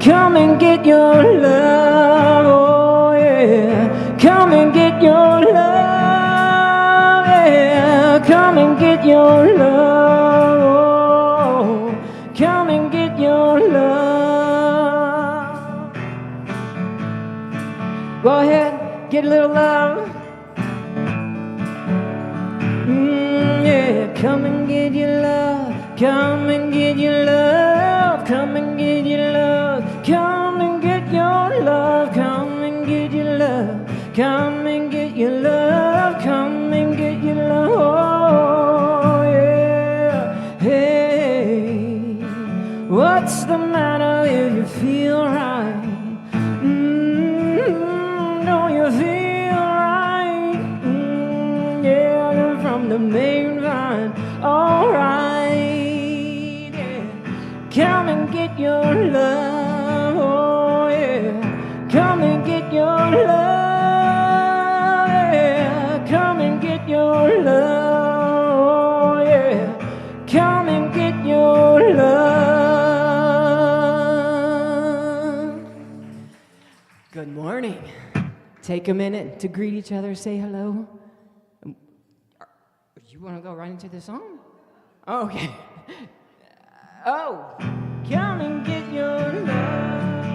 Come and get your love, oh yeah. Come and get your love, yeah. Come and get your love, oh. Come and get your love. Go ahead, get a little love. Yeah, come and get your love. Come and get your love. Come and get your love. Come and get your love. Come and get your love. Come and get your love. Come and get your love. Oh, yeah. Hey, what's the matter if you feel right? Don't you feel right? Yeah, you're from the main vine. All right, yeah. Come and get your love, oh yeah. Come and get your love, yeah. Come and get your love, oh yeah. Come and get your love. Good morning. Take a minute to greet each other, say hello. You want to go right into the song? Okay. Oh, come and get your love.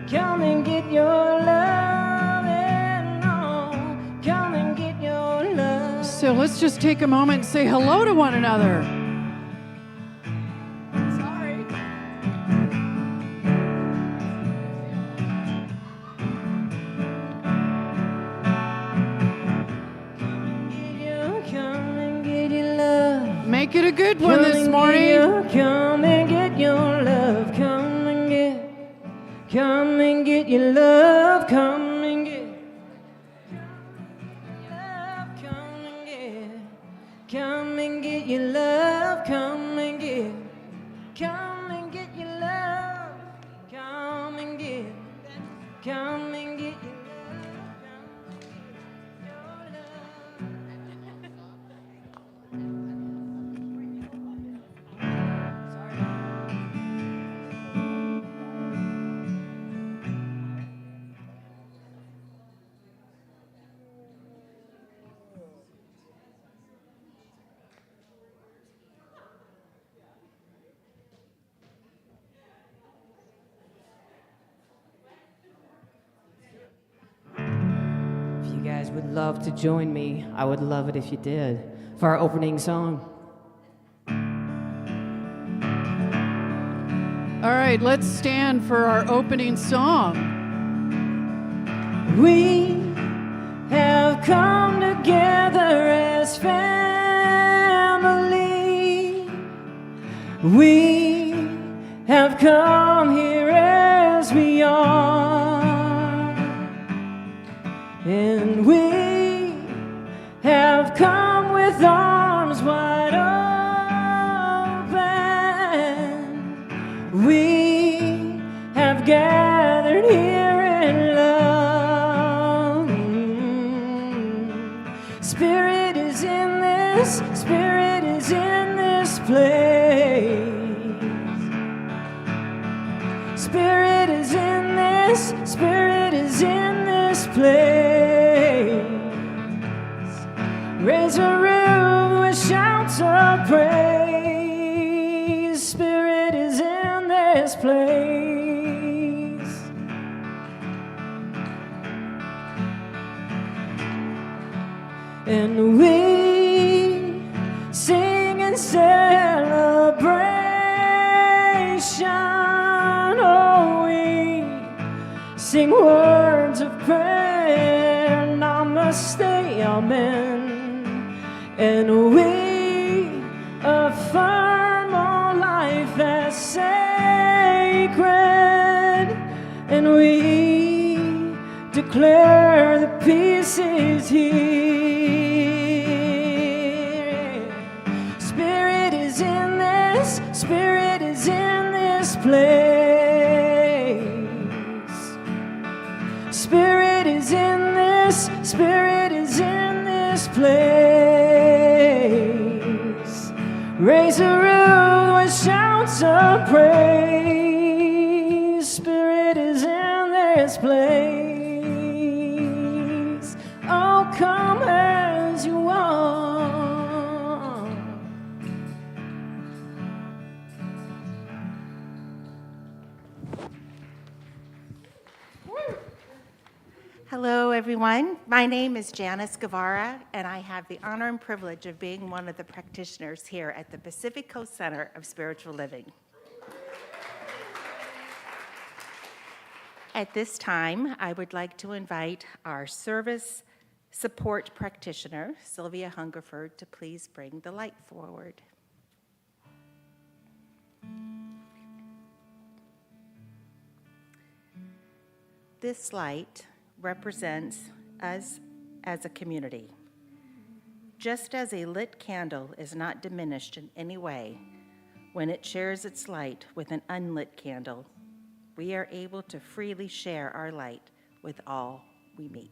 Come and get your love. No. Come and get your love. So let's just take a moment and say hello to one another. Sorry. Come and get your love. Make it a good one this morning. Come and get your love. Come and get your love. Come and get love. Come and get your love. Come and get your love. Come and get your love. You guys would love to join me. I would love it if you did for our opening song. All right, let's stand for our opening song. We have come together as family. We have come here as we are. And we have come with arms wide open. We have gathered here in love. Spirit is in this, Spirit is in this place. Spirit is in this, Spirit is in this place. Raise a room with shouts of praise. Spirit is in this place. And we sing in celebration. Oh, we sing words of prayer. Namaste, amen. And we affirm all life as sacred. And we declare the peace is here. Spirit is in this, Spirit is in this place. Spirit is in this, Spirit is in this place. Raise a room with shouts of praise. everyone. My name is Janice Guevara, and I have the honor and privilege of being one of the practitioners here at the Pacific Coast Center of Spiritual Living. At this time, I would like to invite our service support practitioner, Sylvia Hungerford, to please bring the light forward. This light represents us as a community. Just as a lit candle is not diminished in any way when it shares its light with an unlit candle, we are able to freely share our light with all we meet.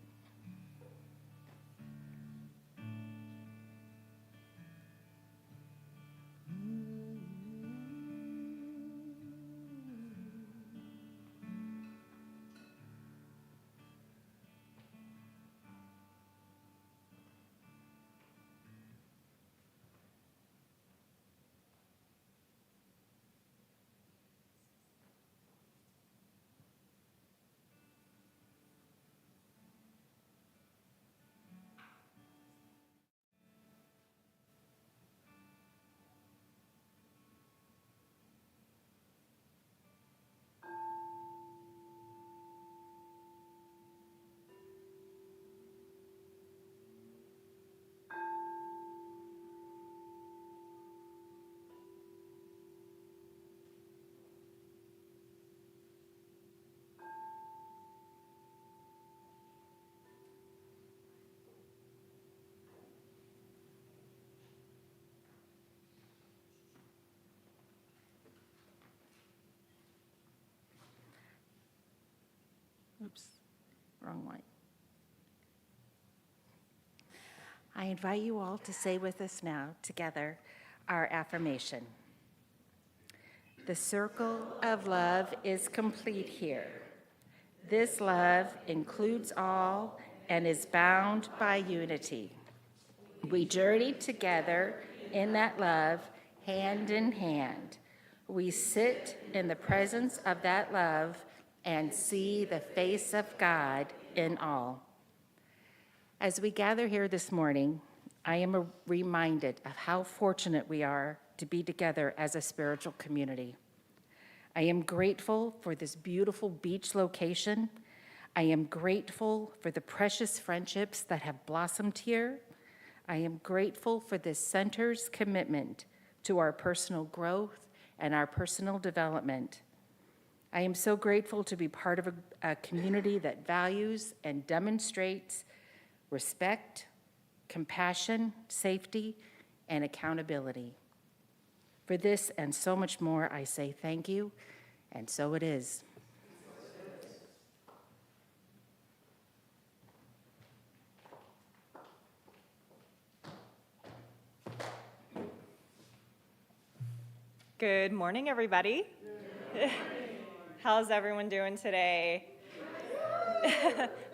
Oops, wrong one. I invite you all to say with us now, together, our affirmation. The circle of love is complete here. This love includes all and is bound by unity. We journey together in that love, hand in hand. We sit in the presence of that love and see the face of God in all. As we gather here this morning, I am reminded of how fortunate we are to be together as a spiritual community. I am grateful for this beautiful beach location. I am grateful for the precious friendships that have blossomed here. I am grateful for this center's commitment to our personal growth and our personal development. I am so grateful to be part of a community that values and demonstrates respect, compassion, safety, and accountability. For this and so much more, I say thank you, and so it is. Good morning, everybody. How's everyone doing today?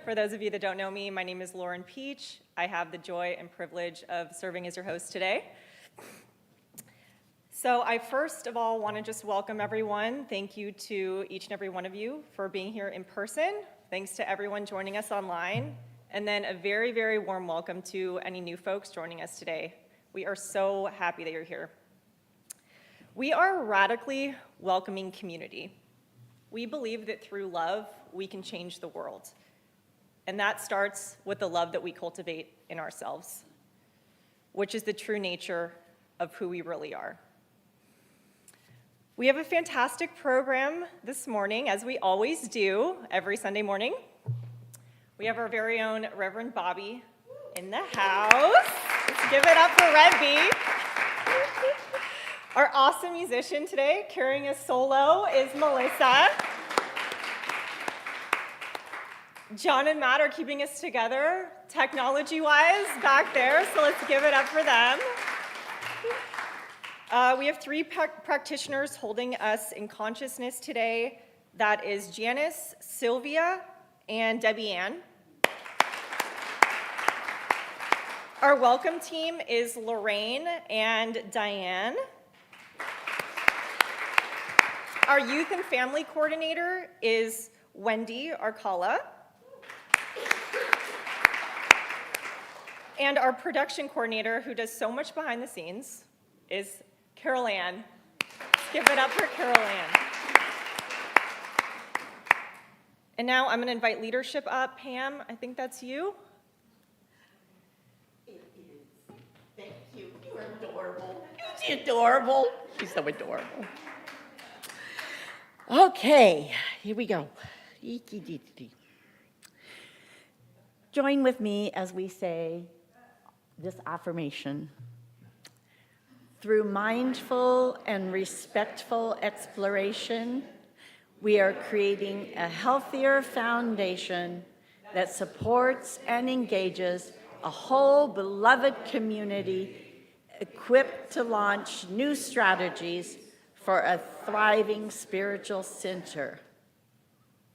For those of you that don't know me, my name is Lauren Peach. I have the joy and privilege of serving as your host today. So I first of all want to just welcome everyone. Thank you to each and every one of you for being here in person. Thanks to everyone joining us online. And then a very, very warm welcome to any new folks joining us today. We are so happy that you're here. We are a radically welcoming community. We believe that through love, we can change the world. And that starts with the love that we cultivate in ourselves, which is the true nature of who we really are. We have a fantastic program this morning, as we always do every Sunday morning. We have our very own Reverend Bobbi in the house. Let's give it up for Red Our awesome musician today, carrying a solo, is Melissa. John and Matt are keeping us together, technology-wise, back there, so let's give it up for them. We have three practitioners holding us in consciousness today. That is Janice, Sylvia, and Debbie Ann. Our welcome team is Lorraine and Diane. Our youth and family coordinator is Wendy Arcala. And our production coordinator, who does so much behind the scenes, is Carol Ann. Let's give it up for Carol Ann. And now I'm going to invite leadership up. Pam, I think that's you. It is. Thank you. You are adorable. Isn't she adorable? She's so adorable. Okay, here we go. Join with me as we say this affirmation. Through mindful and respectful exploration, we are creating a healthier foundation that supports and engages a whole beloved community equipped to launch new strategies for a thriving spiritual center.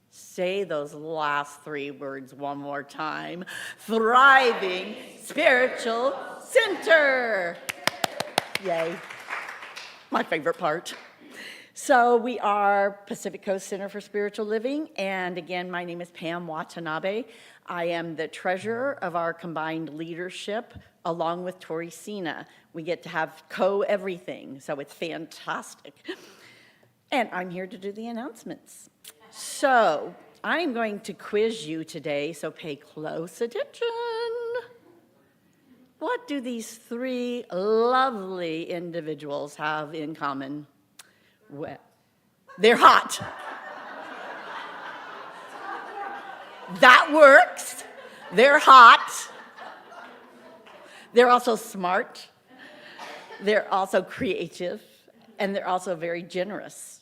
Say those last 3 words one more time. Thriving spiritual center. Yay. My favorite part. So we are Pacific Coast Center for Spiritual Living, and again, my name is Pam Watanabe. I am the treasurer of our combined leadership, along with Tori Sina. We get to have co-everything, so it's fantastic. And I'm here to do the announcements. So I'm going to quiz you today, so pay close attention. What do these 3 lovely individuals have in common? Well, they're hot. That works. They're hot. They're also smart. They're also creative. And they're also very generous.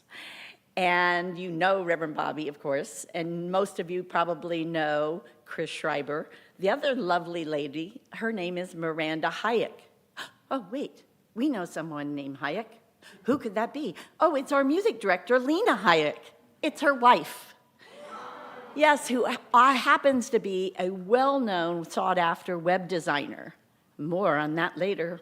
And you know Reverend Bobbi, of course. And most of you probably know Chris Schreiber. The other lovely lady, her name is Miranda Hayek. Oh, wait. We know someone named Hayek. Who could that be? Oh, it's our music director, Lena Hayek. It's her wife. Yes, who happens to be a well-known, sought-after web designer. More on that later.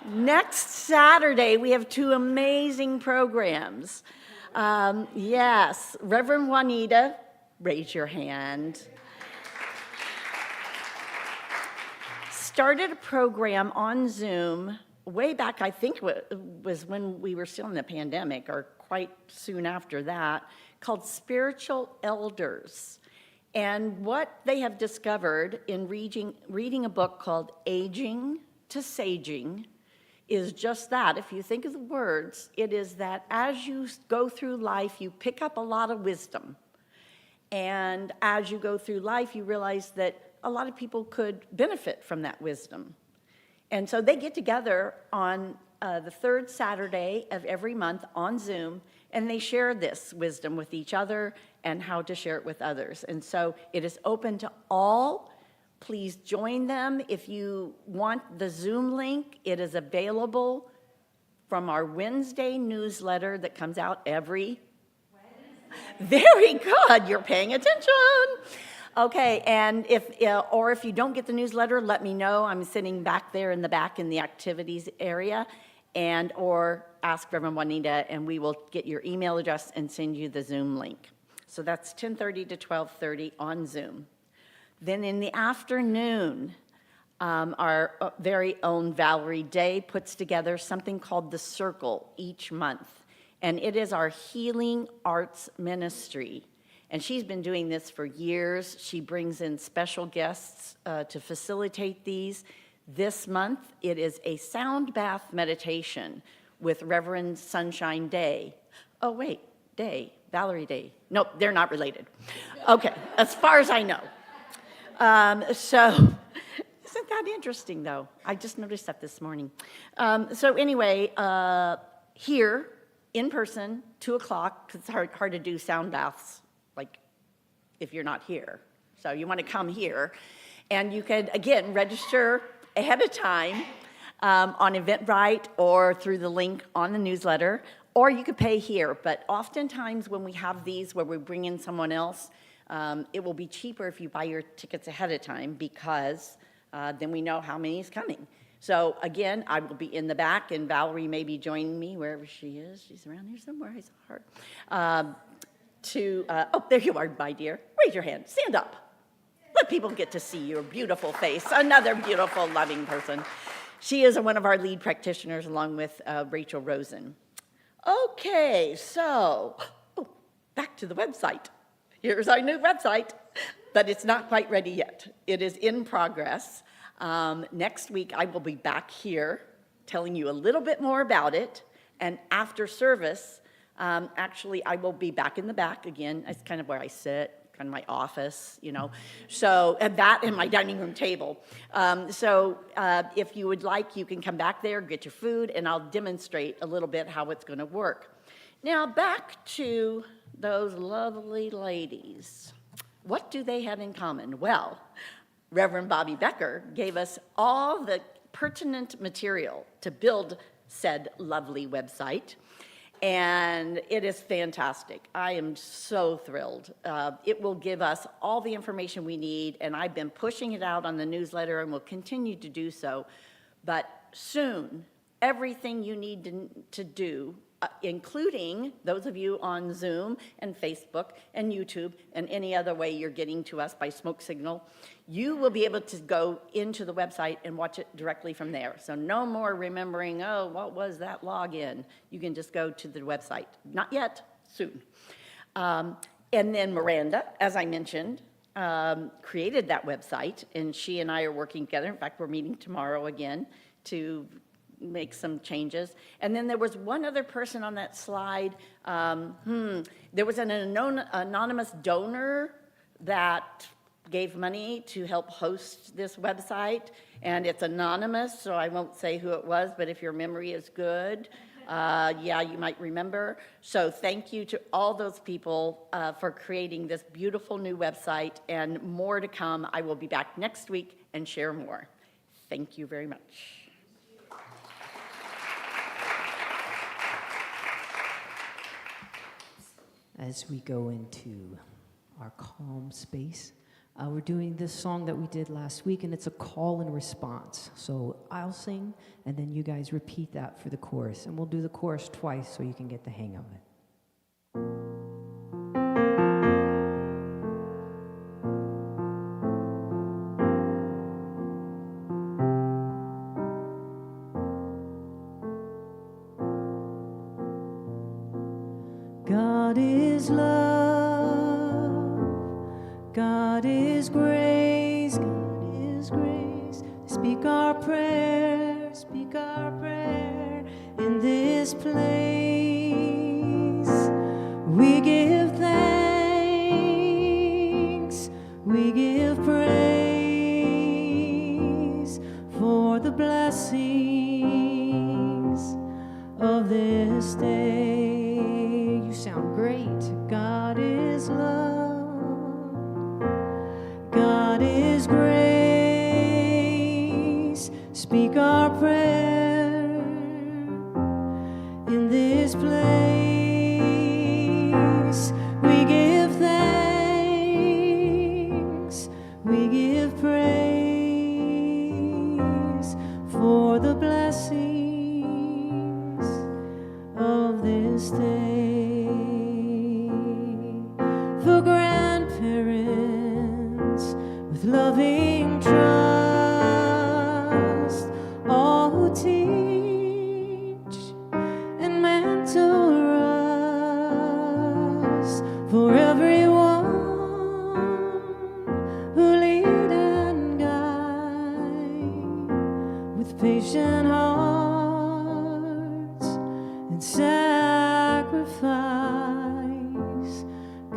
Next Saturday, we have 2 amazing programs. Yes, Reverend Juanita, raise your hand. Started a program on Zoom way back, I think was when we were still in the pandemic, or quite soon after that, called Spiritual Elders. And what they have discovered in reading a book called Aging to Saging is just that. If you think of the words, it is that as you go through life, you pick up a lot of wisdom. And as you go through life, you realize that a lot of people could benefit from that wisdom. And so they get together on the 3rd Saturday of every month on Zoom, and they share this wisdom with each other and how to share it with others. And so it is open to all. Please join them. If you want the Zoom link, it is available from our Wednesday newsletter that comes out every Wednesday. Very good. You're paying attention. Okay, and if you don't get the newsletter, let me know. I'm sitting back there in the back in the activities area, or ask Reverend Juanita, and we will get your email address and send you the Zoom link. So that's 10:30 to 12:30 on Zoom. Then in the afternoon, our very own Valerie Day puts together something called The Circle each month, and it is our healing arts ministry. And she's been doing this for years. She brings in special guests to facilitate these. This month, it is a sound bath meditation with Reverend Sunshine Day. Oh, wait, Day, Valerie Day. Nope, they're not related. Okay, as far as I know. So, isn't that interesting, though? I just noticed that this morning. So anyway, here, in person, 2 o'clock, because it's hard to do sound baths, like, if you're not here. So you want to come here. And you can, again, register ahead of time on Eventbrite or through the link on the newsletter, or you could pay here. But oftentimes when we have these where we bring in someone else, it will be cheaper if you buy your tickets ahead of time, because then we know how many is coming. So again, I will be in the back, and Valerie may be joining me wherever she is. She's around here somewhere, I saw her. Oh, there you are, my dear. Raise your hand, stand up. let people get to see your beautiful face. Another beautiful, loving person. She is one of our lead practitioners along with Rachel Rosen. Okay, so back to the website. Here's our new website, but it's not quite ready yet. It is in progress. Next week, I will be back here telling you a little bit more about it. And after service, actually, I will be back in the back again. It's kind of where I sit, kind of my office, you know. So, and that and my dining room table. If you would like, you can come back there, get your food, and I'll demonstrate a little bit how it's going to work. Now, back to those lovely ladies. What do they have in common? Well, Reverend Bobbi Becker gave us all the pertinent material to build said lovely website, and it is fantastic. I am so thrilled. It will give us all the information we need, and I've been pushing it out on the newsletter and will continue to do so, but soon, everything you need to do, including those of you on Zoom and Facebook and YouTube and any other way you're getting to us by smoke signal, you will be able to go into the website and watch it directly from there. So no more remembering, oh, what was that login? You can just go to the website. Not yet, soon. And then Miranda, as I mentioned, created that website, and she and I are working together. In fact, we're meeting tomorrow again to make some changes. And then there was one other person on that slide. There was an anonymous donor that gave money to help host this website, and it's anonymous, so I won't say who it was, but if your memory is good, yeah, you might remember. So thank you to all those people for creating this beautiful new website, and more to come. I will be back next week and share more. Thank you very much. As we go into our calm space, we're doing this song that we did last week, and it's a call and response. So I'll sing, and then you guys repeat that for the chorus, and we'll do the chorus twice so you can get the hang of it. God is love, God is grace, God is grace. Speak our prayer in this place. We give thanks, we give praise for the blessings of this day. Sound great. God is love, God is grace. Speak our prayer in this place. We give thanks, we give praise for the blessings of this day. For grandparents with loving trust, all who teach and mentor us. For everyone who lead and guide with patient hearts and sacrifice.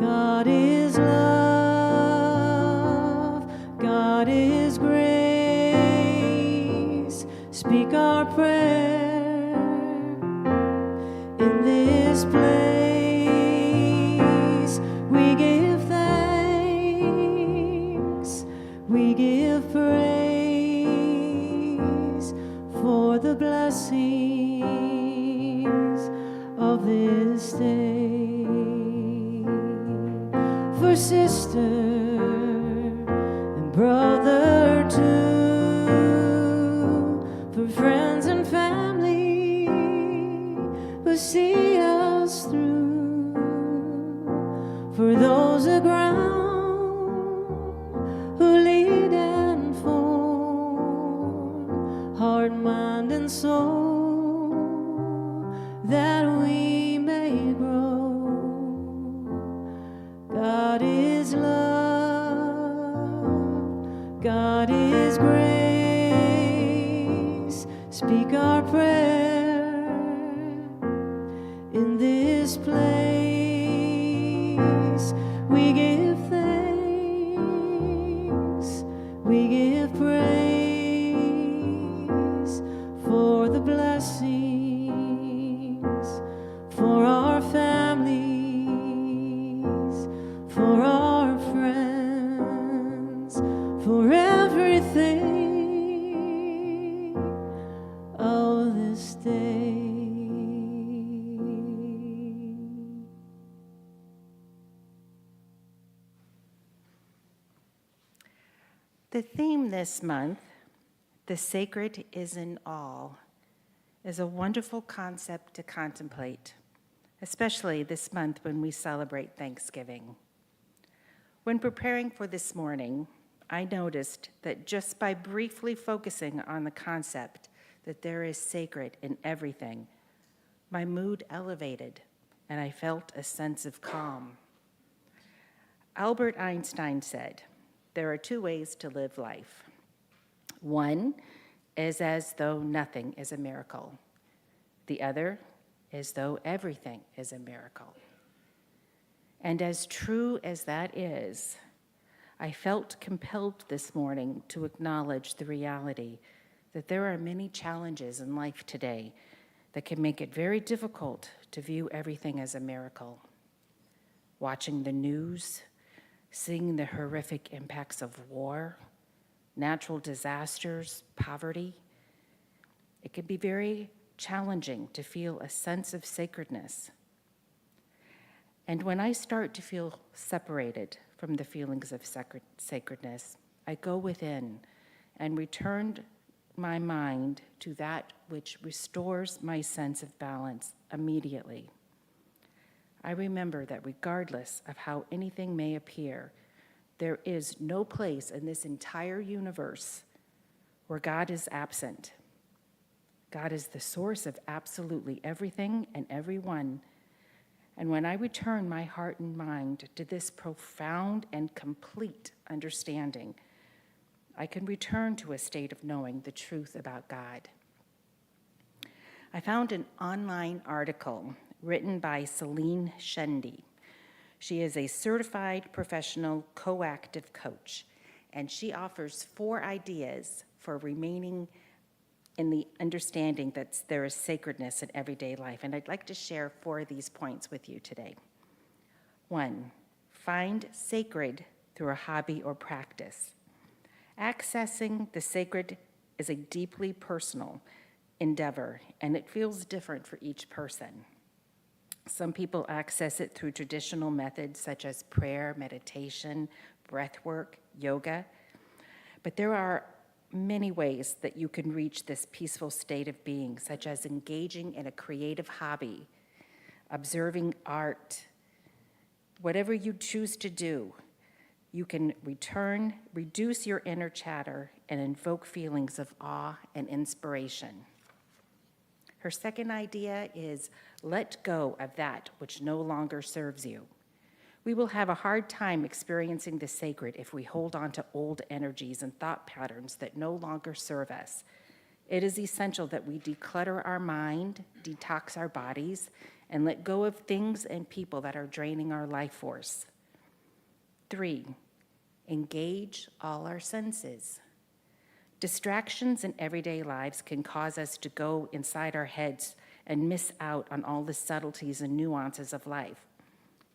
God is love, God is grace. Speak our prayer in this place. We give thanks, we give praise for the blessings of this day. For sister and brother too, for friends and family who see us through, for those aground who grace, speak our prayer in this place. We give thanks, we give praise for the blessings, for our families, for our friends, for everything of this day. The theme this month, "The Sacred is in All," is a wonderful concept to contemplate, especially this month when we celebrate Thanksgiving. When preparing for this morning, I noticed that just by briefly focusing on the concept that there is sacred in everything, my mood elevated and I felt a sense of calm. Albert Einstein said, "There are two ways to live life. One is as though nothing is a miracle. The other is though everything is a miracle." And as true as that is, I felt compelled this morning to acknowledge the reality that there are many challenges in life today that can make it very difficult to view everything as a miracle. Watching the news, seeing the horrific impacts of war, natural disasters, poverty, it can be very challenging to feel a sense of sacredness. And when I start to feel separated from the feelings of sacredness, I go within and return my mind to that which restores my sense of balance immediately. I remember that regardless of how anything may appear, there is no place in this entire universe where God is absent. God is the source of absolutely everything and everyone. And when I return my heart and mind to this profound and complete understanding, I can return to a state of knowing the truth about God. I found an online article written by Celine Shendy. She is a certified professional coactive coach, and she offers 4 ideas for remaining in the understanding that there is sacredness in everyday life. And I'd like to share 4 of these points with you today. 1, find sacred through a hobby or practice. Accessing the sacred is a deeply personal endeavor, and it feels different for each person. Some people access it through traditional methods such as prayer, meditation, breath work, yoga. But there are many ways that you can reach this peaceful state of being, such as engaging in a creative hobby, observing art. Whatever you choose to do, you can reduce your inner chatter, and invoke feelings of awe and inspiration. Her second idea is let go of that which no longer serves you. We will have a hard time experiencing the sacred if we hold on to old energies and thought patterns that no longer serve us. It is essential that we declutter our mind, detox our bodies, and let go of things and people that are draining our life force. 3, engage all our senses. Distractions in everyday lives can cause us to go inside our heads and miss out on all the subtleties and nuances of life.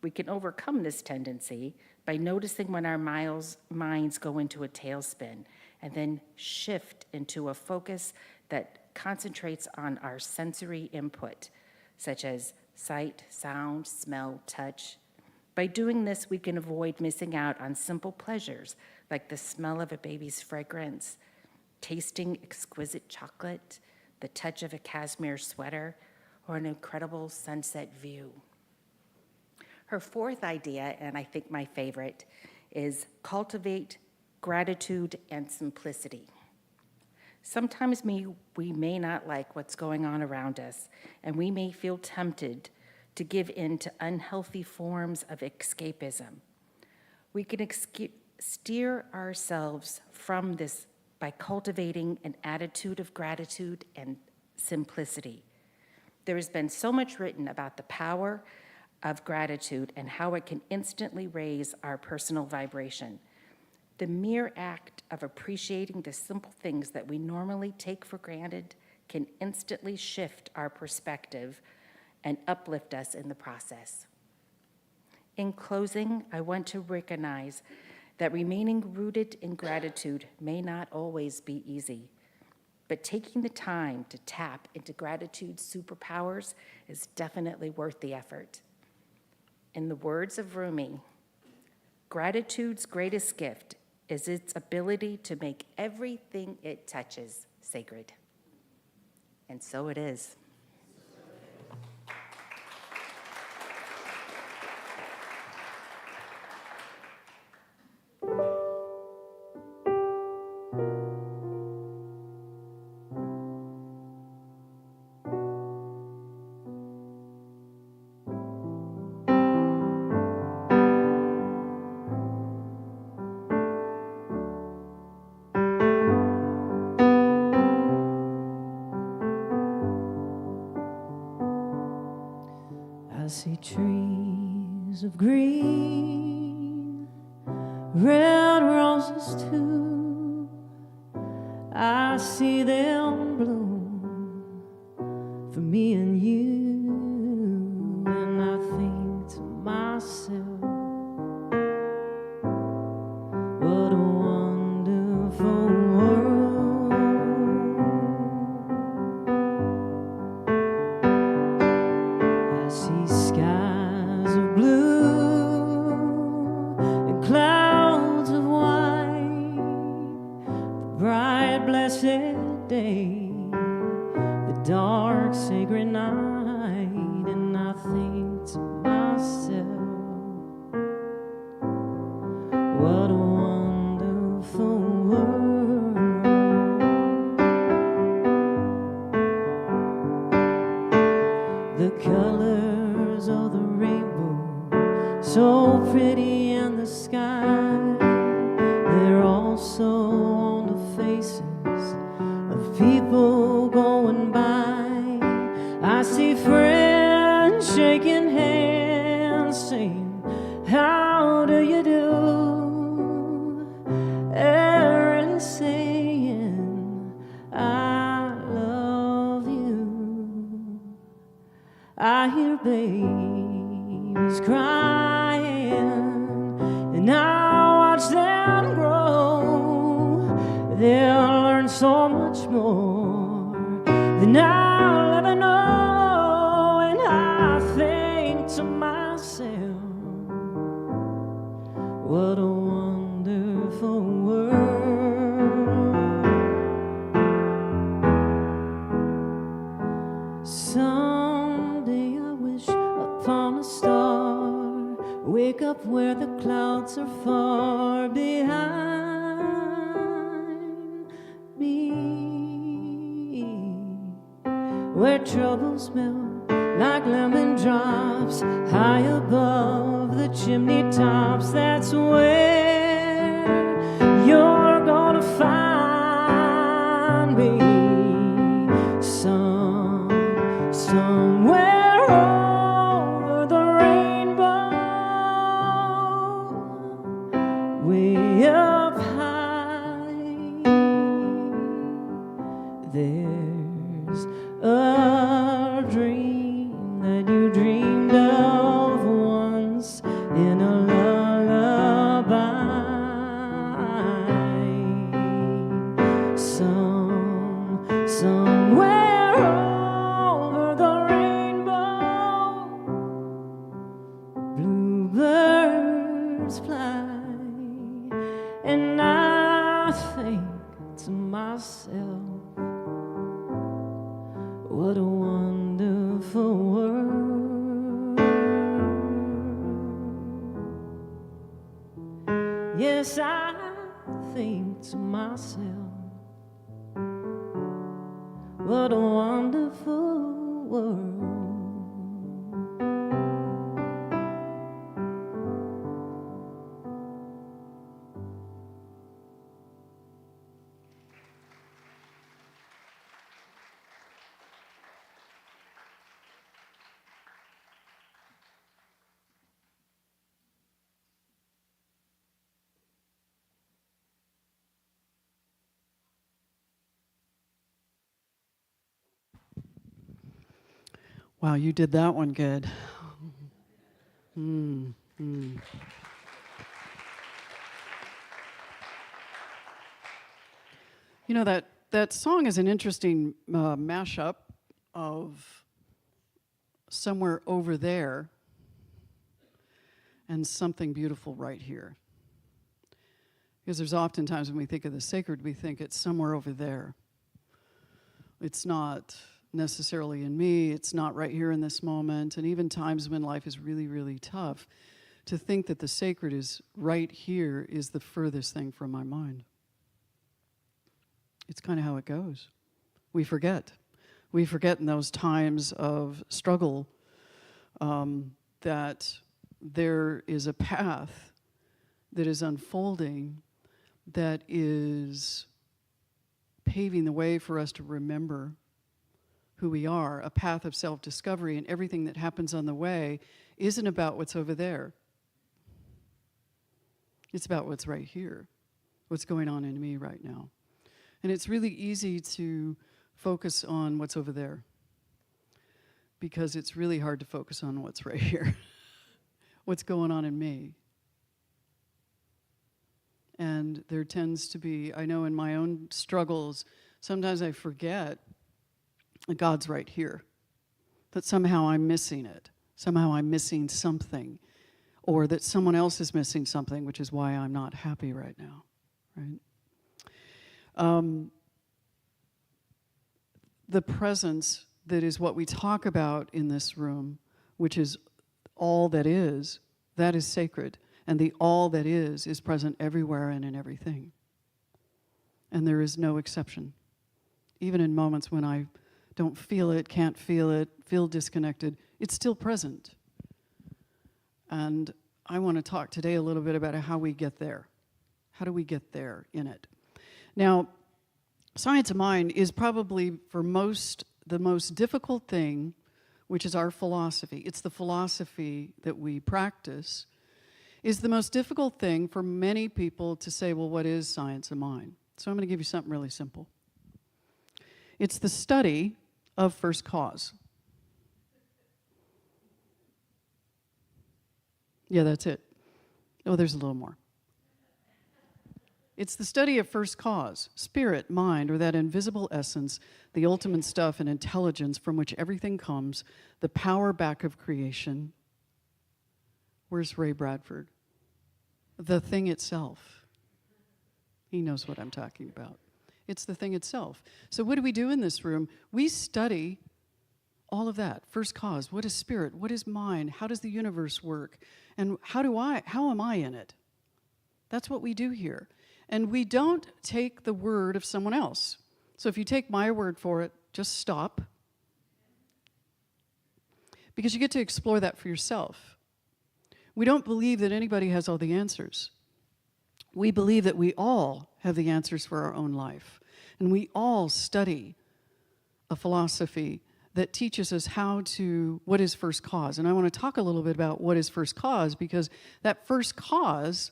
We can overcome this tendency by noticing when our minds go into a tailspin and then shift into a focus that concentrates on our sensory input, such as sight, sound, smell, touch. By doing this, we can avoid missing out on simple pleasures like the smell of a baby's fragrance, tasting exquisite chocolate, the touch of a cashmere sweater, or an incredible sunset view. Her 4th idea, and I think my favorite, is cultivate gratitude and simplicity. Sometimes we may not like what's going on around us, and we may feel tempted to give in to unhealthy forms of escapism. We can steer ourselves from this by cultivating an attitude of gratitude and simplicity. There has been so much written about the power of gratitude and how it can instantly raise our personal vibration. The mere act of appreciating the simple things that we normally take for granted can instantly shift our perspective and uplift us in the process. In closing, I want to recognize that remaining rooted in gratitude may not always be easy, but taking the time to tap into gratitude's superpowers is definitely worth the effort. In the words of Rumi, gratitude's greatest gift is its ability to make everything it touches sacred. And so it is. I see trees of green, red roses too. I see them bloom for me and you, and I think to myself, what a wonderful world. I see skies of blue and clouds of white, the bright blessed day, the dark sacred night, and I think to myself, what a wonderful world. The colors of the rainbow, so pretty in the sky, they're also on the faces of people going by. I see friends shaking hands, saying, how do you do? And really saying, I love you. I hear babies crying, and I watch them grow. They'll learn so much more than I'll ever know, and I think to myself, what a wonderful world. Someday I wish upon a star, wake up where the clouds are far behind me, where troubles melt like lemon drops high above the chimney tops. That's where you're gonna find me, somewhere over the rainbow, way up high. There's a dream that you dreamed of once in a lullaby. Somewhere over the rainbow, bluebirds fly, and I think to myself, what a wonderful world. Yes, I think to myself, what a wonderful world. Wow, you did that one good. You know, that song is an interesting mashup of Somewhere Over There and Something Beautiful Right Here. Because there's oftentimes when we think of the sacred, we think it's somewhere over there. It's not necessarily in me, it's not right here in this moment, and even times when life is really, really tough, to think that the sacred is right here is the furthest thing from my mind. It's kind of how it goes. We forget. We forget in those times of struggle that there is a path that is unfolding that is paving the way for us to remember who we are, a path of self-discovery, and everything that happens on the way isn't about what's over there. It's about what's right here, what's going on in me right now. And it's really easy to focus on what's over there because it's really hard to focus on what's right here, what's going on in me. And there tends to be, I know in my own struggles, sometimes I forget that God's right here, that somehow I'm missing it, somehow I'm missing something, or that someone else is missing something, which is why I'm not happy right now, right? The presence that is what we talk about in this room, which is all that is sacred. And the all that is present everywhere and in everything. And there is no exception. Even in moments when I don't feel it, can't feel it, feel disconnected, it's still present. And I want to talk today a little bit about how we get there. How do we get there in it? Now, science of mind is probably for most the most difficult thing, which is our philosophy. It's the philosophy that we practice, is the most difficult thing for many people to say, well, what is science of mind? So I'm going to give you something really simple. It's the study of first cause. Yeah, that's it. Oh, there's a little more. It's the study of first cause, spirit, mind, or that invisible essence, the ultimate stuff and intelligence from which everything comes, the power back of creation. Where's Ray Bradford? The thing itself. He knows what I'm talking about. It's the thing itself. So what do we do in this room? We study all of that. First cause, what is spirit? What is mind? How does the universe work? And how am I in it? That's what we do here. And we don't take the word of someone else. So if you take my word for it, just stop. Because you get to explore that for yourself. We don't believe that anybody has all the answers. We believe that we all have the answers for our own life. And we all study a philosophy that teaches us what is first cause. And I want to talk a little bit about what is first cause, because that first cause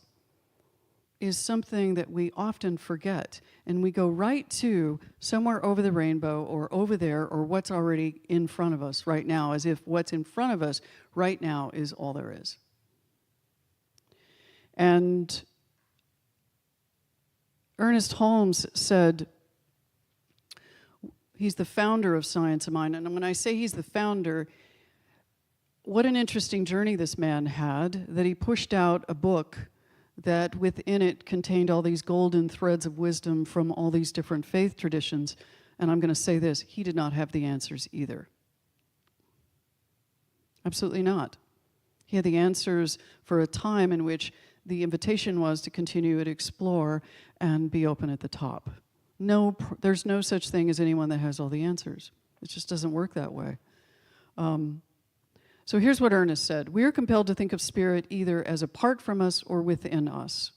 is something that we often forget. And we go right to somewhere over the rainbow or over there or what's already in front of us right now, as if what's in front of us right now is all there is. And Ernest Holmes said, he's the founder of Science of Mind. And when I say he's the founder, what an interesting journey this man had, that he pushed out a book that within it contained all these golden threads of wisdom from all these different faith traditions. And I'm going to say this, he did not have the answers either. Absolutely not. He had the answers for a time in which the invitation was to continue to explore and be open at the top. No, there's no such thing as anyone that has all the answers. It just doesn't work that way. So here's what Ernest said. We are compelled to think of spirit either as apart from us or within us.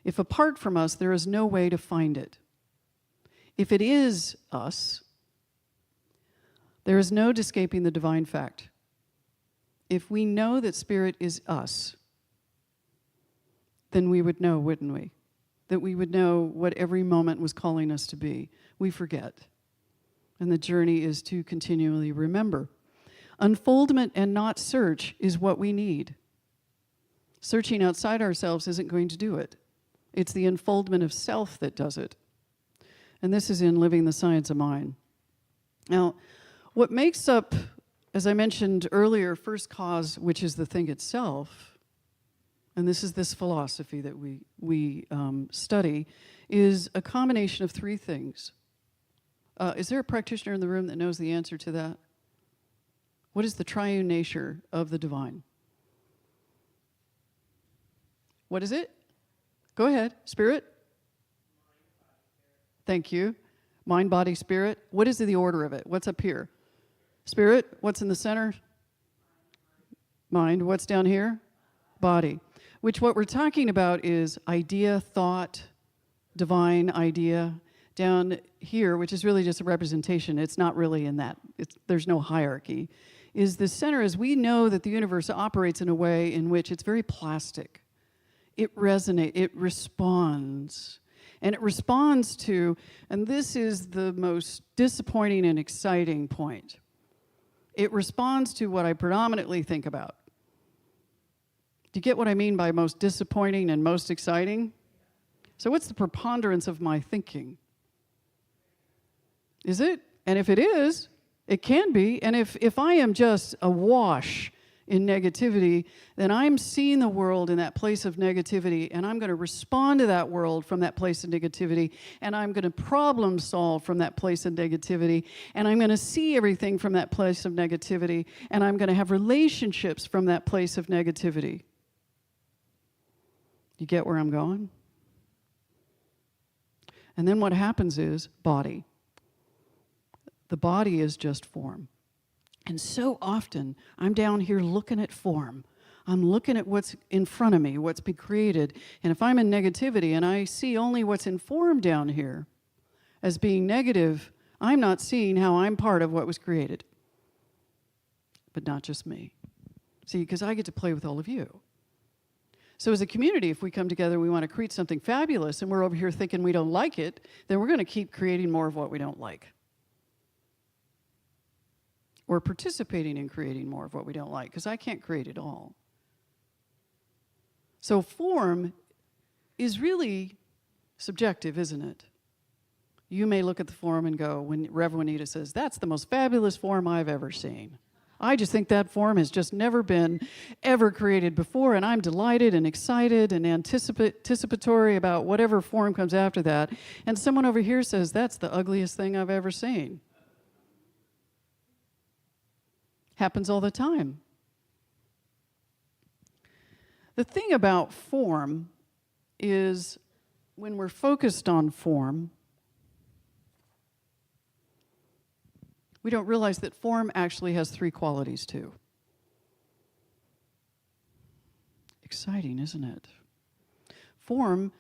If apart from us, there is no way to find it. If it is us, there is no escaping the divine fact. If we know that spirit is us, then we would know, wouldn't we? That we would know what every moment was calling us to be. We forget. And the journey is to continually remember. Unfoldment and not search is what we need. Searching outside ourselves isn't going to do it. It's the unfoldment of self that does it. And this is in Living the Science of Mind. Now, what makes up, as I mentioned earlier, first cause, which is the thing itself, and this is this philosophy that we study, is a combination of three things. Is there a practitioner in the room that knows the answer to that? What is the triune nature of the divine? What is it? Go ahead. Spirit? Thank you. Mind, body, spirit. What is the order of it? What's up here? Spirit. What's in the center? Mind. What's down here? Body. Which what we're talking about is idea, thought, divine idea. Down here, which is really just a representation, it's not really in that. There's no hierarchy. Is the center, as we know that the universe operates in a way in which it's very plastic. It resonates, it responds. And it responds to, and this is the most disappointing and exciting point, it responds to what I predominantly think about. Do you get what I mean by most disappointing and most exciting? So what's the preponderance of my thinking? Is it? And if it is, it can be. And if I am just awash in negativity, then I'm seeing the world in that place of negativity, and I'm going to respond to that world from that place of negativity, and I'm going to problem solve from that place of negativity, and I'm going to see everything from that place of negativity, and I'm going to have relationships from that place of negativity. You get where I'm going? And then what happens is body. The body is just form. And so often, I'm down here looking at form. I'm looking at what's in front of me, what's been created. And if I'm in negativity and I see only what's in form down here as being negative, I'm not seeing how I'm part of what was created. But not just me. See, because I get to play with all of you. So as a community, if we come together, we want to create something fabulous, and we're over here thinking we don't like it, then we're going to keep creating more of what we don't like. Or participating in creating more of what we don't like, because I can't create it all. So form is really subjective, isn't it? You may look at the form and go, when Rev Juanita says, that's the most fabulous form I've ever seen. I just think that form has just never been ever created before, and I'm delighted and excited and anticipatory about whatever form comes after that. And someone over here says, that's the ugliest thing I've ever seen. Happens all the time. The thing about form is when we're focused on form, we don't realize that form actually has three qualities too. Exciting, isn't it? Form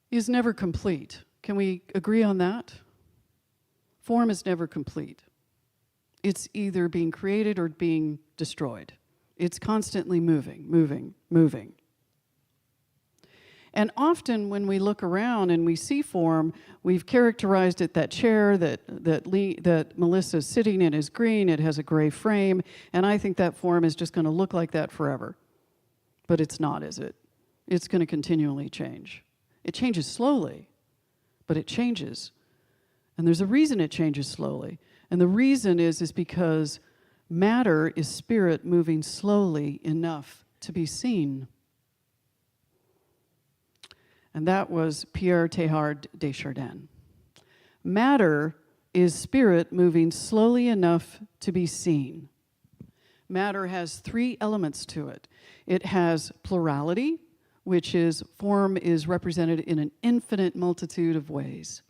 is never complete. Can we agree on that? Form is never complete. It's either being created or being destroyed. It's constantly moving, moving, moving. And often when we look around and we see form, we've characterized it, that chair that Melissa's sitting in is green, it has a gray frame, and I think that form is just going to look like that forever. But it's not, is it? It's going to continually change. It changes slowly, but it changes. And there's a reason it changes slowly. And the reason is because matter is spirit moving slowly enough to be seen. And that was Pierre Teilhard de Chardin. Matter is spirit moving slowly enough to be seen. Matter has three elements to it. It has plurality, which is form is represented in an infinite multitude of ways.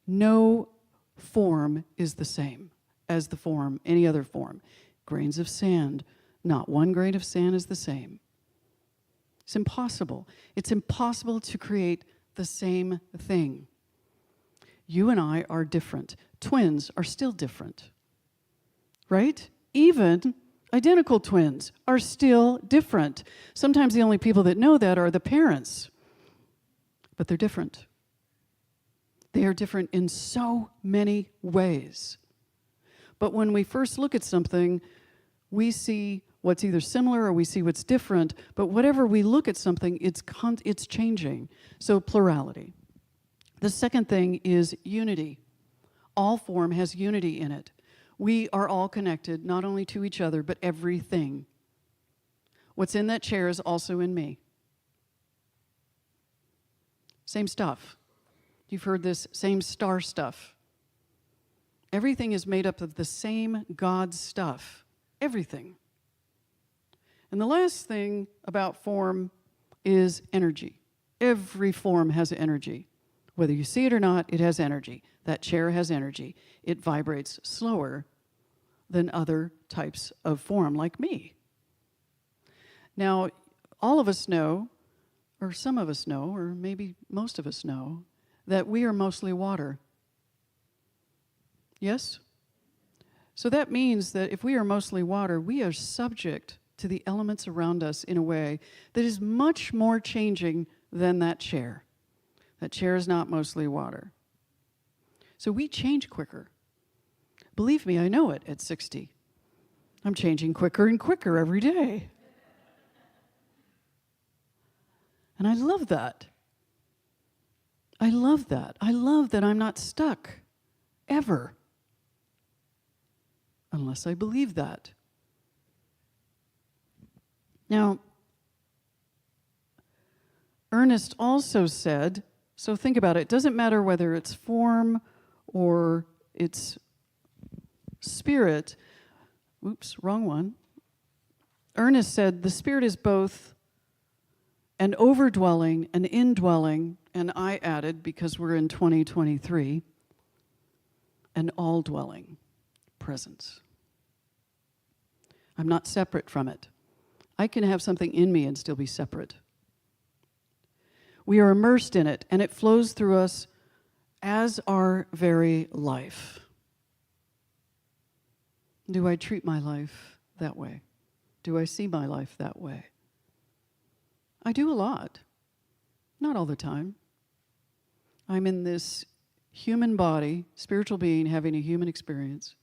No form is the same as the form, any other form. Grains of sand, not one grain of sand is the same. It's impossible. It's impossible to create the same thing. You and I are different. Twins are still different, right? Even identical twins are still different. Sometimes the only people that know that are the parents, but they're different. They are different in so many ways. But when we first look at something, we see what's either similar or we see what's different. But whatever we look at something, it's changing. So plurality. The second thing is unity. All form has unity in it. We are all connected, not only to each other, but everything. What's in that chair is also in me. Same stuff. You've heard this same star stuff. Everything is made up of the same God stuff. Everything. And the last thing about form is energy. Every form has energy. Whether you see it or not, it has energy. That chair has energy. It vibrates slower than other types of form, like me. Now, all of us know, or some of us know, or maybe most of us know, that we are mostly water. Yes? So that means that if we are mostly water, we are subject to the elements around us in a way that is much more changing than that chair. That chair is not mostly water. So we change quicker. Believe me, I know it at 60. I'm changing quicker and quicker every day. And I love that. I love that. I love that I'm not stuck, ever. Unless I believe that. Now, Ernest also said, so think about it, it doesn't matter whether it's form or it's spirit. Oops, wrong one. Ernest said the spirit is both an overdwelling, an indwelling, and I added, because we're in 2023, an all-dwelling presence. I'm not separate from it. I can have something in me and still be separate. We are immersed in it, and it flows through us as our very life. Do I treat my life that way? Do I see my life that way? I do a lot. Not all the time. I'm in this human body, spiritual being, having a human experience.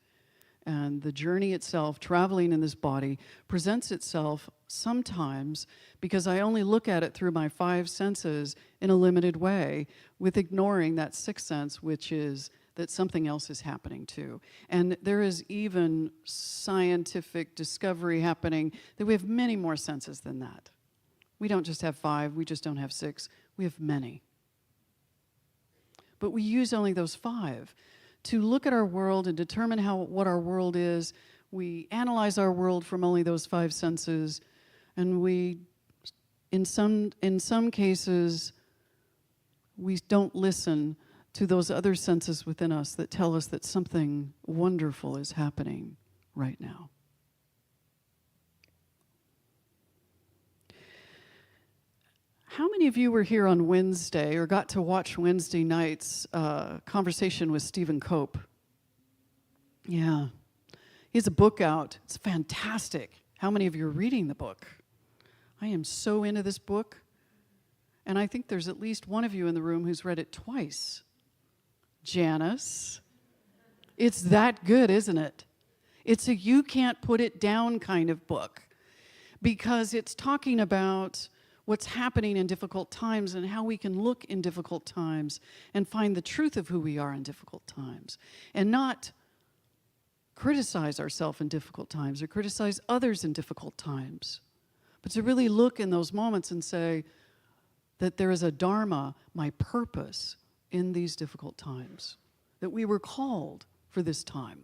And the journey itself, traveling in this body, presents itself sometimes because I only look at it through my 5 senses in a limited way, with ignoring that 6th sense, which is that something else is happening too. And there is even scientific discovery happening that we have many more senses than that. We don't just have 5, we just don't have 6, we have many. But we use only those 5. To look at our world and determine what our world is. We analyze our world from only those 5 senses, and we, in some cases, we don't listen to those other senses within us that tell us that something wonderful is happening right now. How many of you were here on Wednesday or got to watch Wednesday night's conversation with Stephen Cope? Yeah. He has a book out. It's fantastic. How many of you are reading the book? I am so into this book. And I think there's at least one of you in the room who's read it twice. Janice. It's that good, isn't it? It's a you can't put it down kind of book. Because it's talking about what's happening in difficult times and how we can look in difficult times and find the truth of who we are in difficult times and not criticize ourselves in difficult times or criticize others in difficult times, but to really look in those moments and say that there is a dharma, my purpose in these difficult times, that we were called for this time.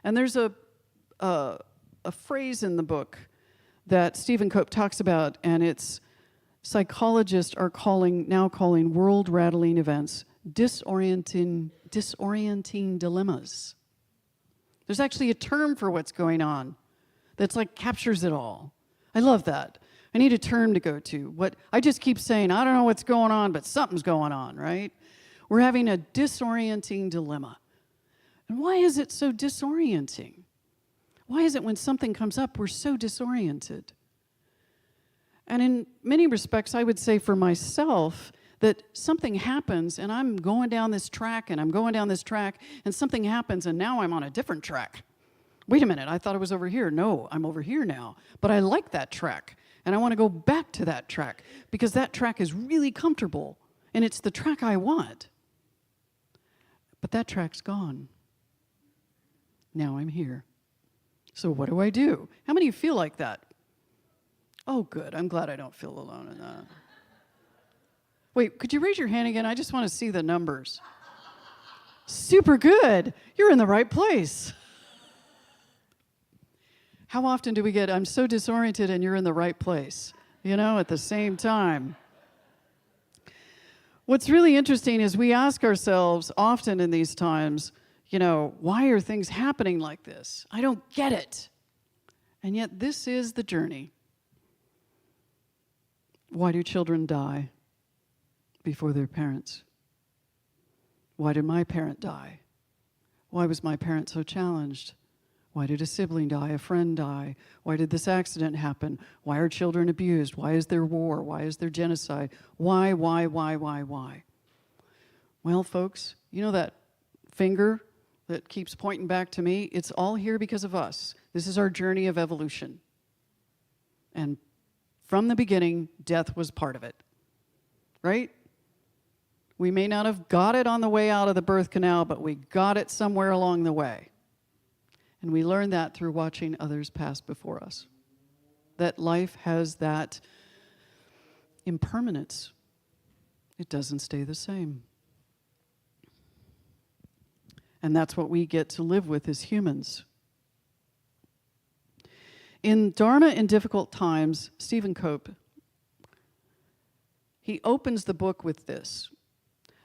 And there's a phrase in the book that Stephen Cope talks about, and it's psychologists are now calling world-rattling events disorienting dilemmas. There's actually a term for what's going on that's like captures it all. I love that. I need a term to go to. I just keep saying, I don't know what's going on, but something's going on, right? We're having a disorienting dilemma. And why is it so disorienting? Why is it when something comes up, we're so disoriented? And in many respects, I would say for myself, that something happens and I'm going down this track and I'm going down this track and something happens and now I'm on a different track. Wait a minute, I thought it was over here. No, I'm over here now. But I like that track and I want to go back to that track because that track is really comfortable and it's the track I want. But that track's gone. Now I'm here. So what do I do? How many of you feel like that? Oh, good. I'm glad I don't feel alone in that. Wait, could you raise your hand again? I just want to see the numbers. Super good. You're in the right place. How often do we get, I'm so disoriented and you're in the right place, at the same time? What's really interesting is we ask ourselves often in these times, why are things happening like this? I don't get it. And yet this is the journey. Why do children die before their parents? Why did my parent die? Why was my parent so challenged? Why did a sibling die, a friend die? Why did this accident happen? Why are children abused? Why is there war? Why is there genocide? Why? Well, folks, that finger that keeps pointing back to me, it's all here because of us. This is our journey of evolution. And from the beginning, death was part of it, right? We may not have got it on the way out of the birth canal, but we got it somewhere along the way. And we learned that through watching others pass before us. That life has that impermanence. It doesn't stay the same. And that's what we get to live with as humans. In Dharma in Difficult Times, Stephen Cope, he opens the book with this.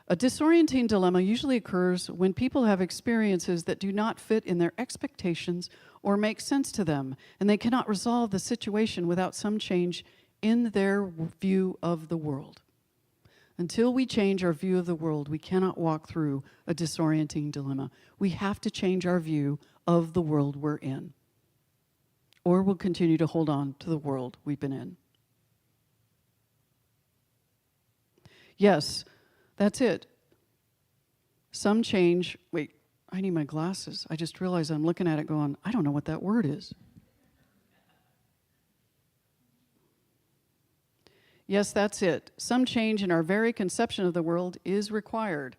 A disorienting dilemma usually occurs when people have experiences that do not fit in their expectations or make sense to them, and they cannot resolve the situation without some change in their view of the world. Until we change our view of the world, we cannot walk through a disorienting dilemma. We have to change our view of the world we're in, or we'll continue to hold on to the world we've been in. Yes, that's it. Some change. Wait, I need my glasses. I just realized I'm looking at it going, I don't know what that word is. Yes, that's it. Some change in our very conception of the world is required.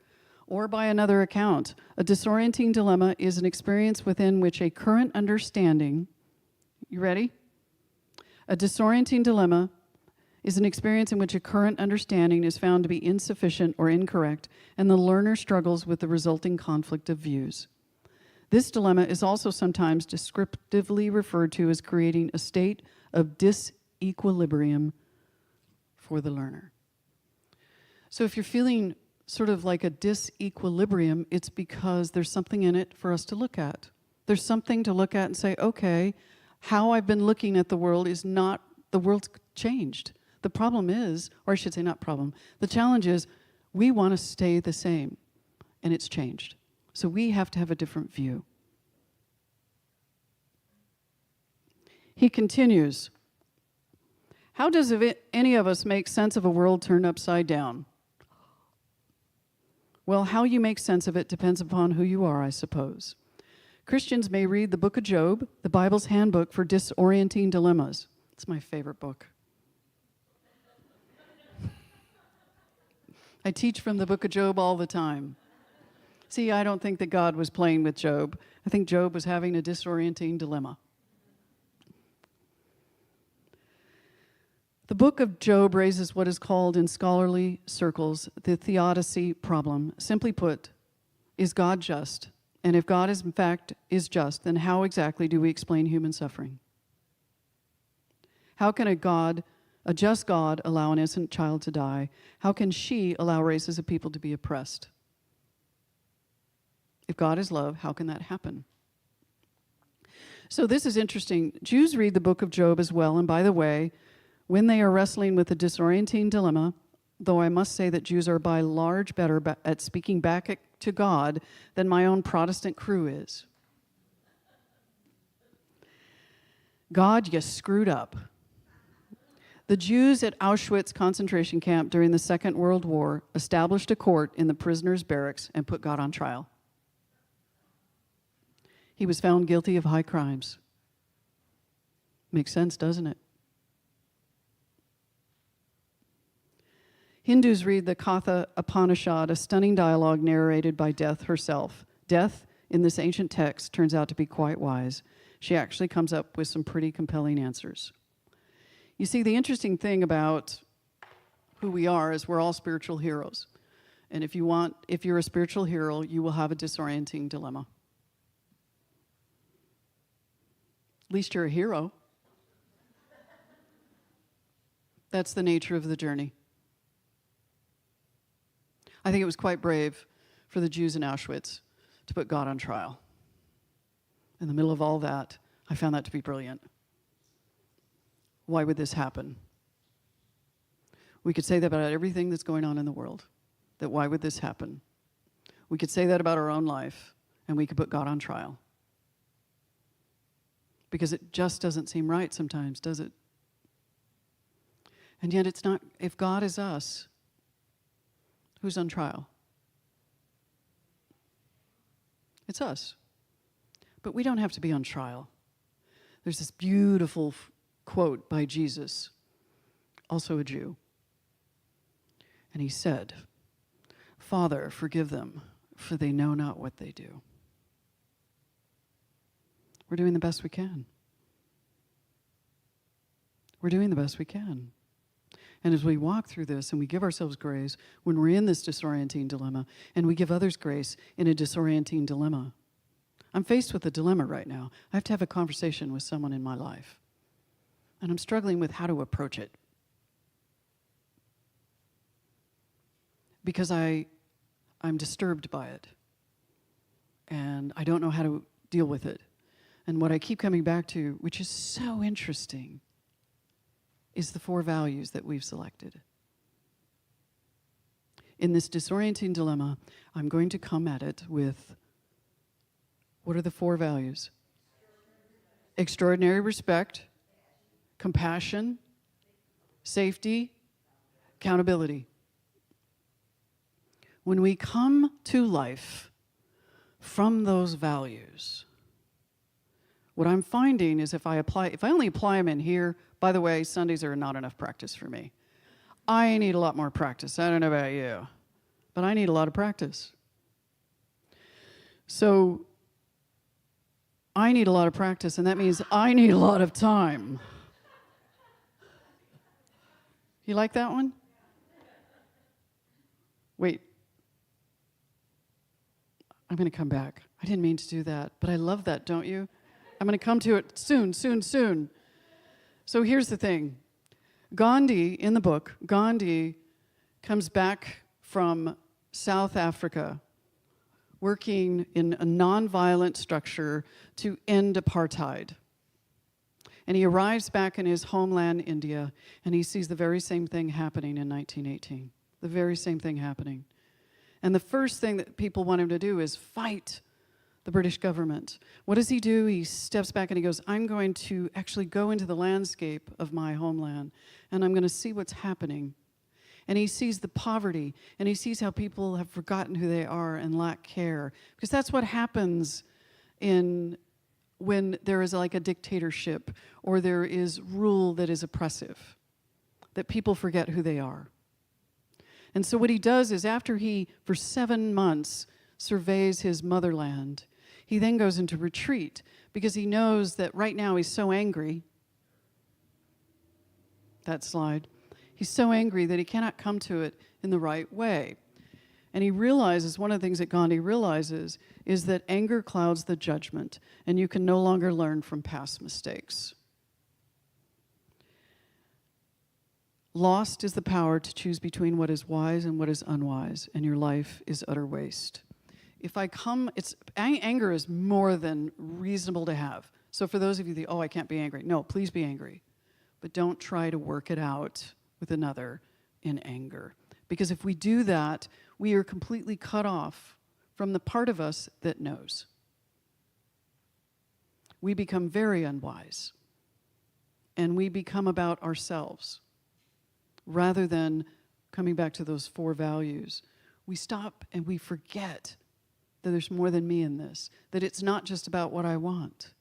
Or by another account, a disorienting dilemma is an experience within which a current understanding, you ready? A disorienting dilemma is an experience in which a current understanding is found to be insufficient or incorrect, and the learner struggles with the resulting conflict of views. This dilemma is also sometimes descriptively referred to as creating a state of disequilibrium for the learner. So if you're feeling sort of like a disequilibrium, it's because there's something in it for us to look at. There's something to look at and say, okay, how I've been looking at the world is not, the world's changed. The problem is, or I should say not problem, the challenge is we want to stay the same, and it's changed. So we have to have a different view. He continues, how does any of us make sense of a world turned upside down? Well, how you make sense of it depends upon who you are, I suppose. Christians may read the book of Job, the Bible's handbook for disorienting dilemmas. It's my favorite book. I teach from the book of Job all the time. See, I don't think that God was playing with Job. I think Job was having a disorienting dilemma. The book of Job raises what is called in scholarly circles the theodicy problem. Simply put, is God just? And if God is in fact is just, then how exactly do we explain human suffering? How can a just God allow an innocent child to die? How can she allow races of people to be oppressed? If God is love, how can that happen? So this is interesting. Jews read the book of Job as well, and by the way, when they are wrestling with a disorienting dilemma, though I must say that Jews are by large better at speaking back to God than my own Protestant crew is. God, you screwed up. The Jews at Auschwitz concentration camp during the Second World War established a court in the prisoners' barracks and put God on trial. He was found guilty of high crimes. Makes sense, doesn't it? Hindus read the Katha Upanishad, a stunning dialogue narrated by Death herself. Death, in this ancient text, turns out to be quite wise. She actually comes up with some pretty compelling answers. You see, the interesting thing about who we are is we're all spiritual heroes. And if you're a spiritual hero, you will have a disorienting dilemma. At least you're a hero. That's the nature of the journey. I think it was quite brave for the Jews in Auschwitz to put God on trial. In the middle of all that, I found that to be brilliant. Why would this happen? We could say that about everything that's going on in the world, that why would this happen? We could say that about our own life, and we could put God on trial. Because it just doesn't seem right sometimes, does it? And yet it's not, if God is us, who's on trial? It's us. But we don't have to be on trial. There's this beautiful quote by Jesus, also a Jew. And he said, "Father, forgive them, for they know not what they do." We're doing the best we can. We're doing the best we can. And as we walk through this and we give ourselves grace when we're in this disorienting dilemma, and we give others grace in a disorienting dilemma. I'm faced with a dilemma right now. I have to have a conversation with someone in my life. And I'm struggling with how to approach it. Because I'm disturbed by it. And I don't know how to deal with it. And what I keep coming back to, which is so interesting, is the 4 values that we've selected. In this disorienting dilemma, I'm going to come at it with, what are the 4 values? Extraordinary respect, compassion, safety, accountability. When we come to life from those values, what I'm finding is if I only apply them in here, by the way, Sundays are not enough practice for me. I need a lot more practice. I don't know about you, but I need a lot of practice. So I need a lot of practice, and that means I need a lot of time. You like that one? Wait. I'm going to come back. I didn't mean to do that, but I love that, don't you? I'm going to come to it soon, soon, soon. So here's the thing. Gandhi, in the book, Gandhi comes back from South Africa, working in a nonviolent structure to end apartheid. And he arrives back in his homeland, India, and he sees the very same thing happening in 1918. The very same thing happening. And the first thing that people want him to do is fight the British government. What does he do? He steps back and he goes, I'm going to actually go into the landscape of my homeland, and I'm going to see what's happening. And he sees the poverty, and he sees how people have forgotten who they are and lack care. Because that's what happens when there is like a dictatorship or there is rule that is oppressive, that people forget who they are. And so what he does is after he, for 7 months, surveys his motherland, he then goes into retreat because he knows that right now he's so angry. That slide. He's so angry that he cannot come to it in the right way. And he realizes, one of the things that Gandhi realizes is that anger clouds the judgment, and you can no longer learn from past mistakes. Lost is the power to choose between what is wise and what is unwise, and your life is utter waste. Anger is more than reasonable to have. So for those of you that, I can't be angry. No, please be angry. But don't try to work it out with another in anger. Because if we do that, we are completely cut off from the part of us that knows. We become very unwise. And we become about ourselves. rather than coming back to those 4 values, we stop and we forget that there's more than me in this, that it's not just about what I want.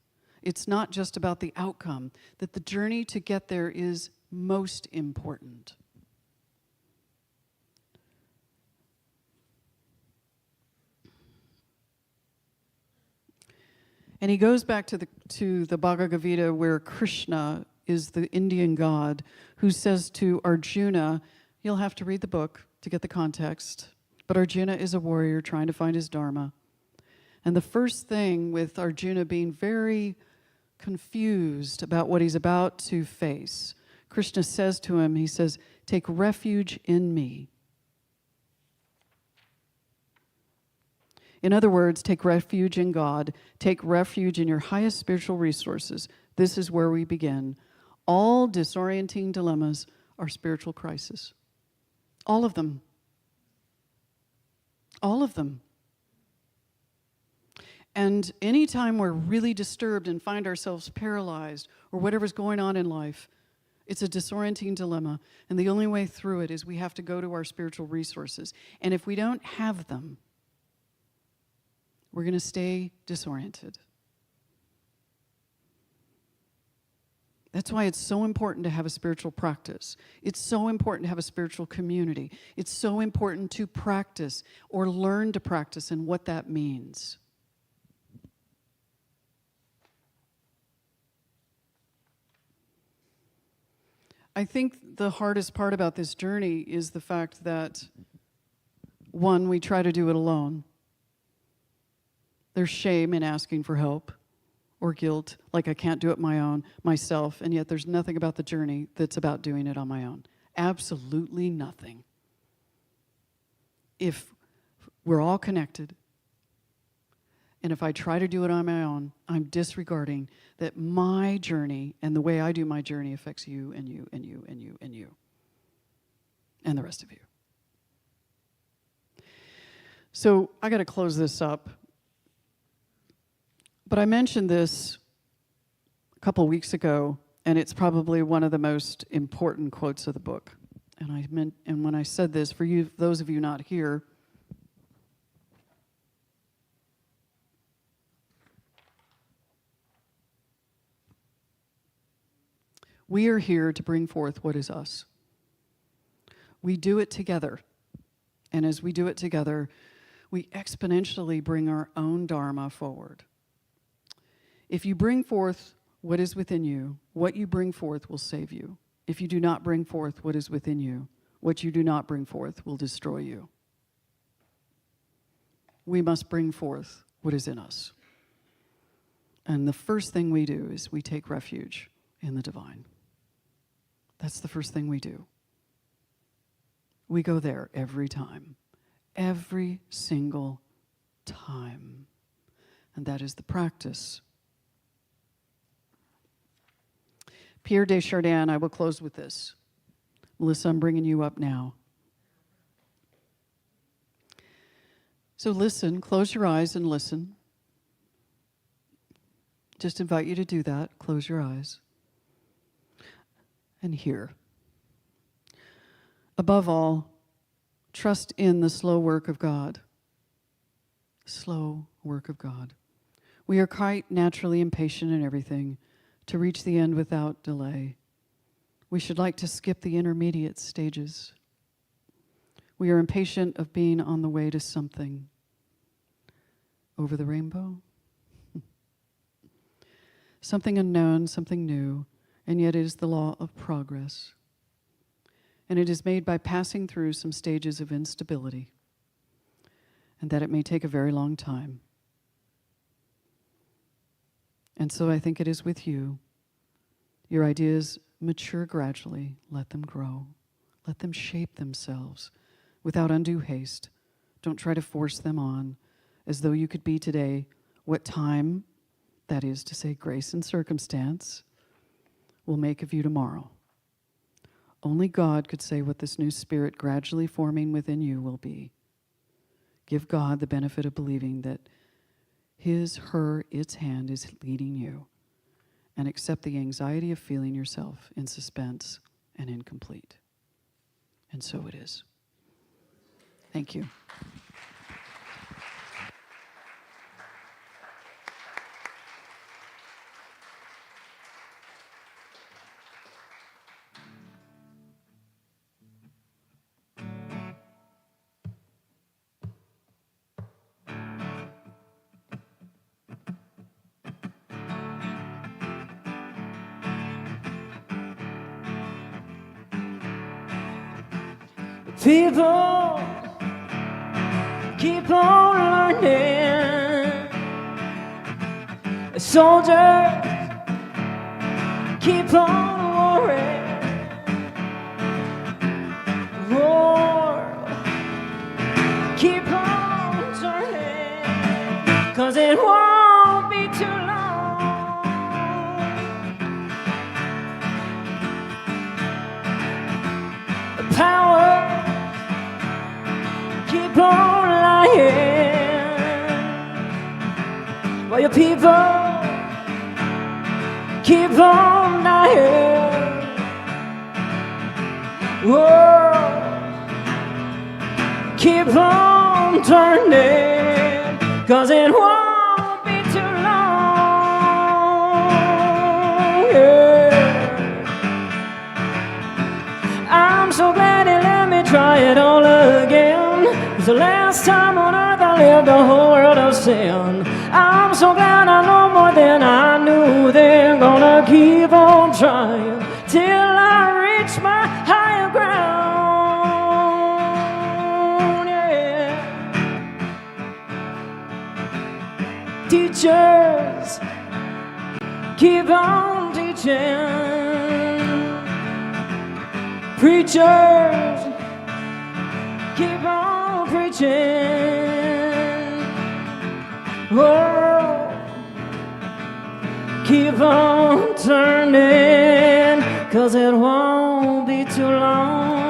It's not just about the outcome, that the journey to get there is most important. And he goes back to the Bhagavad Gita, where Krishna is the Indian god who says to Arjuna, you'll have to read the book to get the context, but Arjuna is a warrior trying to find his dharma. And the first thing, with Arjuna being very confused about what he's about to face, Krishna says to him, he says, take refuge in me. In other words, take refuge in God, take refuge in your highest spiritual resources. This is where we begin. All disorienting dilemmas are spiritual crises. All of them. All of them. And anytime we're really disturbed and find ourselves paralyzed or whatever's going on in life, it's a disorienting dilemma. And the only way through it is we have to go to our spiritual resources. And if we don't have them, we're going to stay disoriented. That's why it's so important to have a spiritual practice. It's so important to have a spiritual community. It's so important to practice or learn to practice and what that means. I think the hardest part about this journey is the fact that, one, we try to do it alone. There's shame in asking for help or guilt, like I can't do it myself, and yet there's nothing about the journey that's about doing it on my own. Absolutely nothing. If we're all connected, and if I try to do it on my own, I'm disregarding that my journey and the way I do my journey affects you and you and you and you and you and the rest of you. So I got to close this up. But I mentioned this a couple weeks ago, and it's probably one of the most important quotes of the book. And when I said this, for you, those of you not here, we are here to bring forth what is us. We do it together. And as we do it together, we exponentially bring our own dharma forward. If you bring forth what is within you, what you bring forth will save you. If you do not bring forth what is within you, what you do not bring forth will destroy you. We must bring forth what is in us. And the first thing we do is we take refuge in the divine. That's the first thing we do. We go there every time. Every single time. And that is the practice. Pierre Desjardins, I will close with this. Melissa, I'm bringing you up now. So listen, close your eyes and listen. Just invite you to do that. Close your eyes. And hear. Above all, trust in the slow work of God. Slow work of God. We are quite naturally impatient in everything, to reach the end without delay. We should like to skip the intermediate stages. We are impatient of being on the way to something. Over the rainbow? Something unknown, something new, and yet it is the law of progress. And it is made by passing through some stages of instability, and that it may take a very long time. And so I think it is with you. Your ideas mature gradually. Let them grow. Let them shape themselves without undue haste. Don't try to force them on as though you could be today what time, that is to say grace and circumstance, will make of you tomorrow. Only God could say what this new spirit gradually forming within you will be. Give God the benefit of believing that his, her, its hand is leading you, and accept the anxiety of feeling yourself in suspense and incomplete. And so it is. Thank you. People keep on learning. Soldiers keep on warring. War keep on turning. 'Cause it won't be too long. The power keep on lying, while your people keep on dying. World keep on turning, 'cause it won't be too long. Yeah. I'm so glad he let me try it all again. 'Cause the last time on earth I lived a whole world of sin. I'm so glad I know more than I knew then. Gonna keep on trying till I reach my higher ground. Yeah. Teachers keep on teaching. Preachers keep on preaching. World keep on turning, 'cause it won't be too long.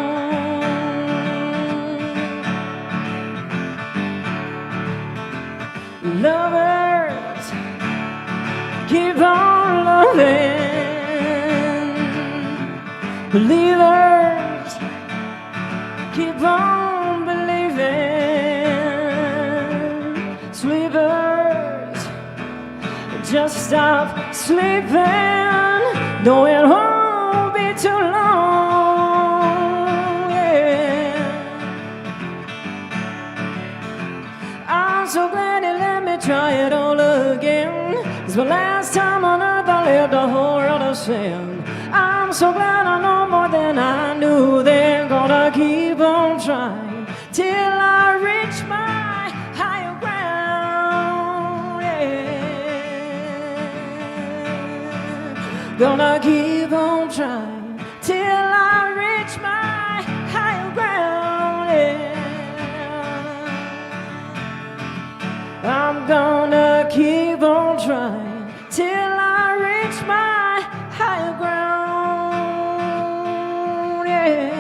Lovers keep on loving. Believers keep on believing. Sleepers just stop sleeping. No, it won't be too long. Yeah. I'm so glad he let me try it all again. 'Cause the last time on earth I lived a whole world of sin. I'm so glad I know more than I knew then. Gonna keep on trying till I reach my higher ground. Yeah. Gonna keep on trying till I reach my higher ground. Yeah. I'm gonna keep on trying till I reach my higher ground. Yeah.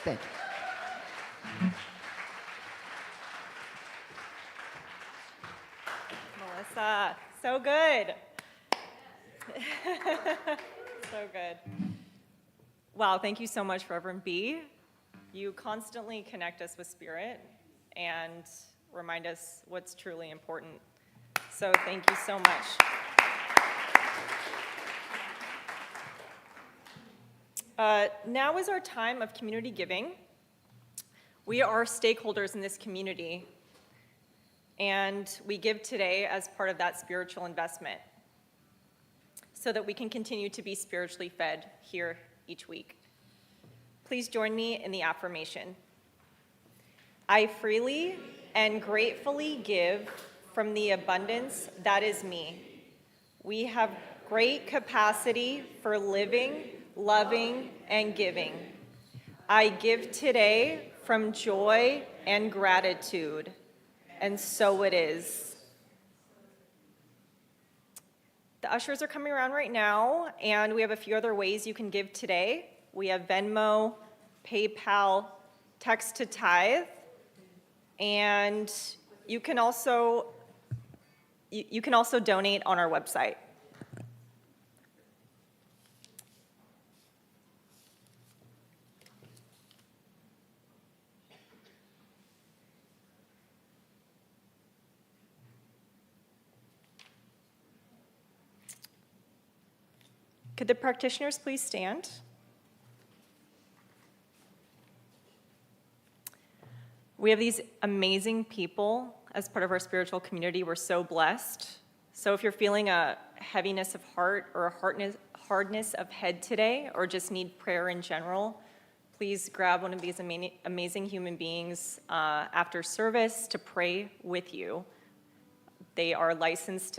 Thank you. Melissa, so good. So good. Wow, thank you so much, Reverend B. You constantly connect us with Spirit and remind us what's truly important. So thank you so much. Now is our time of community giving. We are stakeholders in this community, and we give today as part of that spiritual investment so that we can continue to be spiritually fed here each week. Please join me in the affirmation. I freely and gratefully give from the abundance that is me. We have great capacity for living, loving, and giving. I give today from joy and gratitude, and so it is. The ushers are coming around right now, and we have a few other ways you can give today. We have Venmo, PayPal, text to tithe, and you can also donate on our website. Could the practitioners please stand? We have these amazing people as part of our spiritual community. We're so blessed. So if you're feeling a heaviness of heart or a hardness of head today, or just need prayer in general, please grab one of these amazing human beings after service to pray with you. They are licensed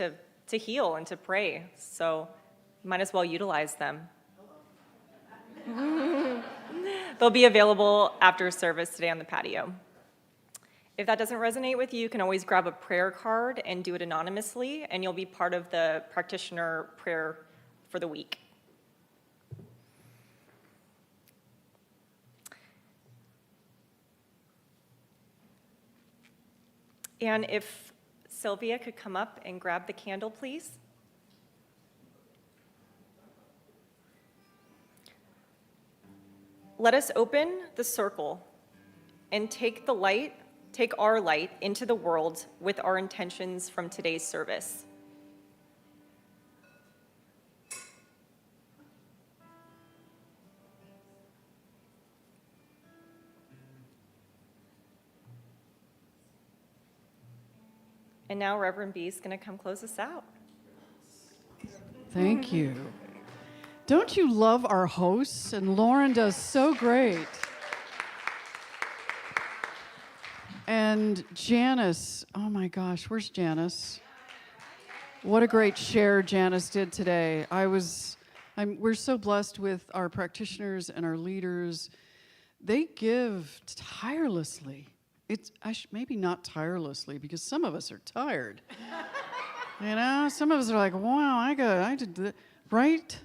to heal and to pray, so you might as well utilize them. They'll be available after service today on the patio. If that doesn't resonate with you, you can always grab a prayer card and do it anonymously, and you'll be part of the practitioner prayer for the week. And if Sylvia could come up and grab the candle, please. Let us open the circle and take our light into the world with our intentions from today's service. And now Reverend B is going to come close us out. Thank you. Don't you love our hosts? And Lauren does so great. And Janice, oh my gosh, where's Janice? What a great share Janice did today. We're so blessed with our practitioners and our leaders. They give tirelessly. Maybe not tirelessly, because some of us are tired. You know, some of us are like, wow, I did that, right?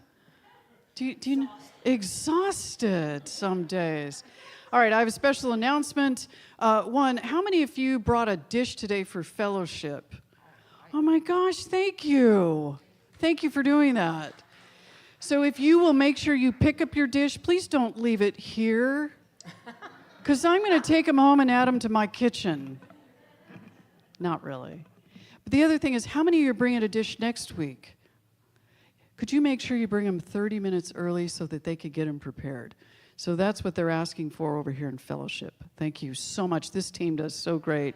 Do you exhausted some days. All right, I have a special announcement. One, how many of you brought a dish today for fellowship? Oh my gosh, thank you. Thank you for doing that. So if you will make sure you pick up your dish, please don't leave it here, because I'm going to take them home and add them to my kitchen. Not really. But the other thing is, how many of you are bringing a dish next week? Could you make sure you bring them 30 minutes early so that they could get them prepared? So that's what they're asking for over here in fellowship. Thank you so much. This team does so great.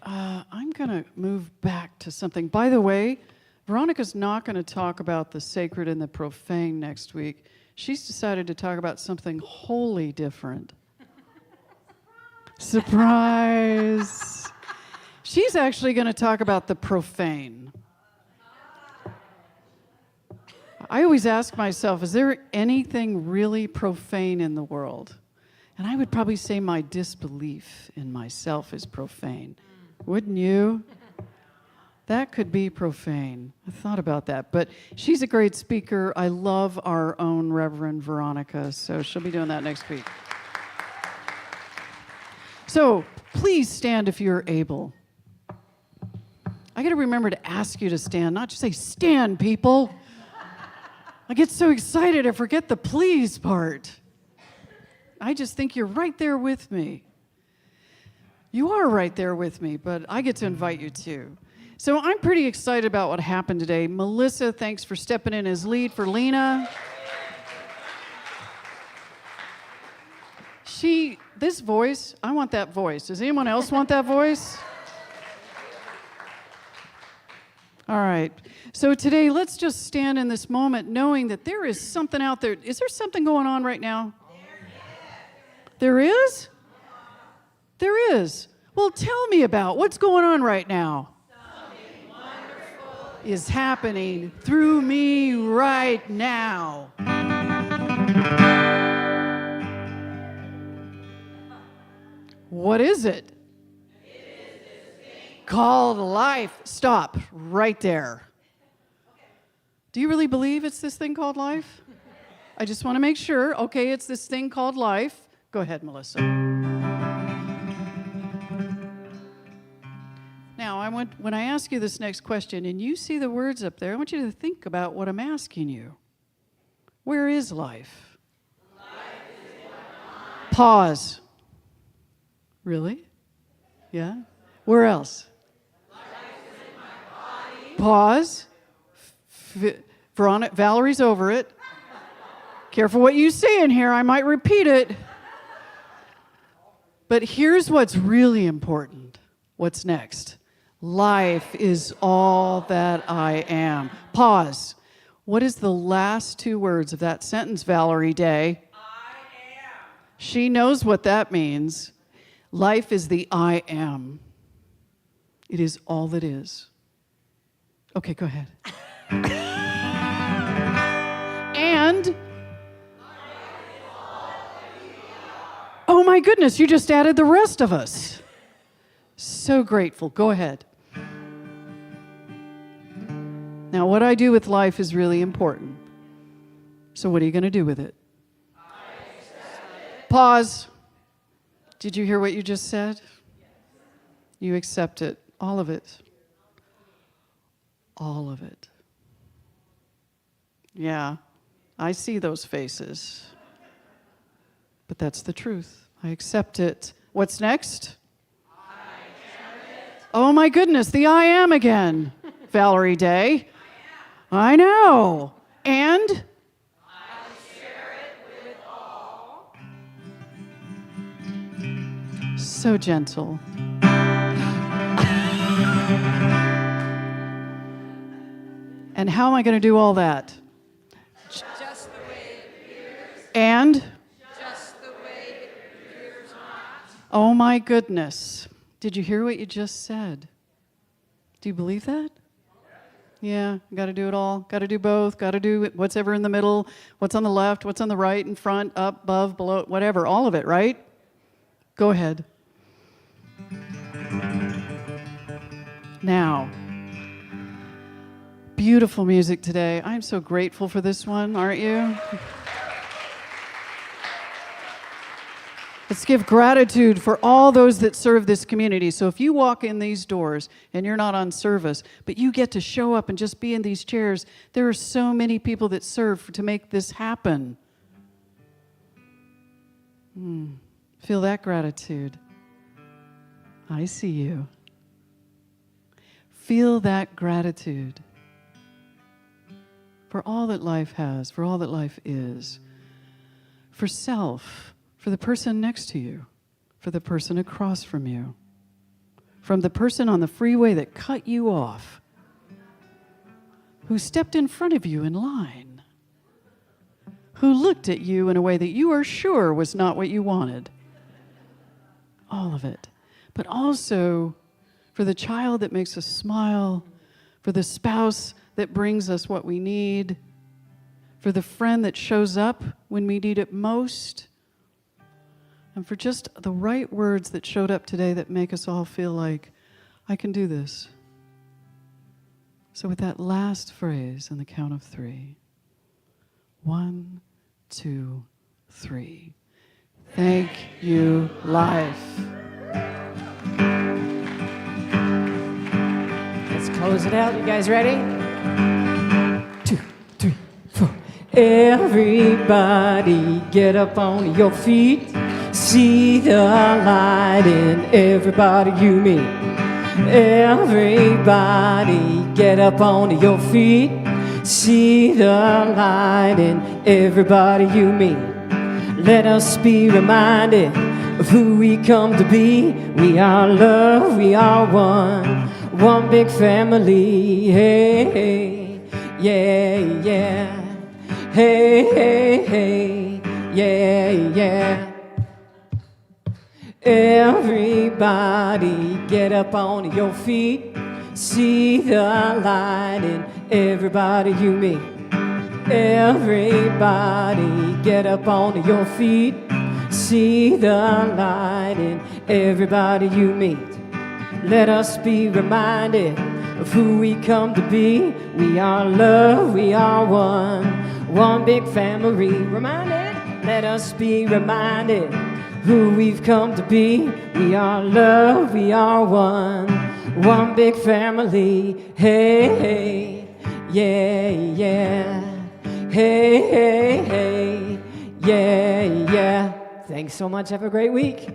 I'm going to move back to something. By the way, Veronica's not going to talk about the sacred and the profane next week. She's decided to talk about something wholly different. Surprise! She's actually going to talk about the profane. I always ask myself, is there anything really profane in the world? And I would probably say my disbelief in myself is profane. Wouldn't you? That could be profane. I thought about that. But she's a great speaker. I love our own Reverend Veronica, so she'll be doing that next week. So please stand if you're able. I got to remember to ask you to stand, not just say, stand, people. I get so excited, I forget the please part. I just think you're right there with me. You are right there with me, but I get to invite you too. So I'm pretty excited about what happened today. Melissa, thanks for stepping in as lead for Lena. This voice, I want that voice. Does anyone else want that voice? All right. So today, let's just stand in this moment knowing that there is something out there. Is there something going on right now? There is? There is. Well, tell me about what's going on right now. Something wonderful is happening through me right now. What is it? It is this thing Called life. Stop right there. Do you really believe it's this thing called life? I just want to make sure. Okay, it's this thing called life. Go ahead, Melissa. Now, when I ask you this next question, and you see the words up there, I want you to think about what I'm asking you. Where is life? Life is in my mind. Pause. Really? Yeah? Where else? Life is in my body Pause. Valerie's over it. Careful what you say in here. I might repeat it. But here's what's really important. What's next? Life is all that I am. Pause. What is the last two words of that sentence, Valerie Day? I am. She knows what that means. Life is the I am. It is all that is. Okay, go ahead. And oh my goodness, you just added the rest of us. So grateful. Go ahead. Now, what I do with life is really important. So what are you going to do with it? Pause. Did you hear what you just said? You accept it. All of it. All of it. Yeah, I see those faces. But that's the truth. I accept it. What's next? I am it. Oh my goodness, the I am again. Valerie Day. I know. And? I share it with all. So gentle. And how am I going to do all that? Just the way it appears. And? Just the way it appears not. Oh my goodness. Did you hear what you just said? Do you believe that? Yeah, got to do it all. Got to do both. Got to do what's ever in the middle, what's on the left, what's on the right, in front, up, above, below, whatever. All of it, right? Go ahead. Now, beautiful music today. I'm so grateful for this one, aren't you? Let's give gratitude for all those that serve this community. So if you walk in these doors and you're not on service, but you get to show up and just be in these chairs, there are so many people that serve to make this happen. Feel that gratitude. I see you. Feel that gratitude for all that life has, for all that life is, for self, for the person next to you, for the person across from you, from the person on the freeway that cut you off, who stepped in front of you in line, who looked at you in a way that you are sure was not what you wanted. All of it. But also for the child that makes us smile, for the spouse that brings us what we need, for the friend that shows up when we need it most, and for just the right words that showed up today that make us all feel like, I can do this. So with that last phrase on the count of 3, 1, 2, 3. Thank you, life. Let's close it out. You guys ready? 2, 3, 4. Everybody get up on your feet. See the light in everybody you meet. Everybody get up on your feet. See the light in everybody you meet. Let us be reminded of who we come to be. We are love, we are one big family. Hey, hey, yeah, yeah. Hey, hey, hey, yeah, yeah. Everybody get up on your feet. See the light in everybody you meet. Everybody get up on your feet. See the light in everybody you meet. Let us be reminded of who we come to be. We are love, we are one big family. Reminded, let us be reminded who we've come to be. We are love, we are one big family. Hey, hey, yeah, yeah. Hey, hey, hey, yeah, yeah. Thanks so much. Have a great week.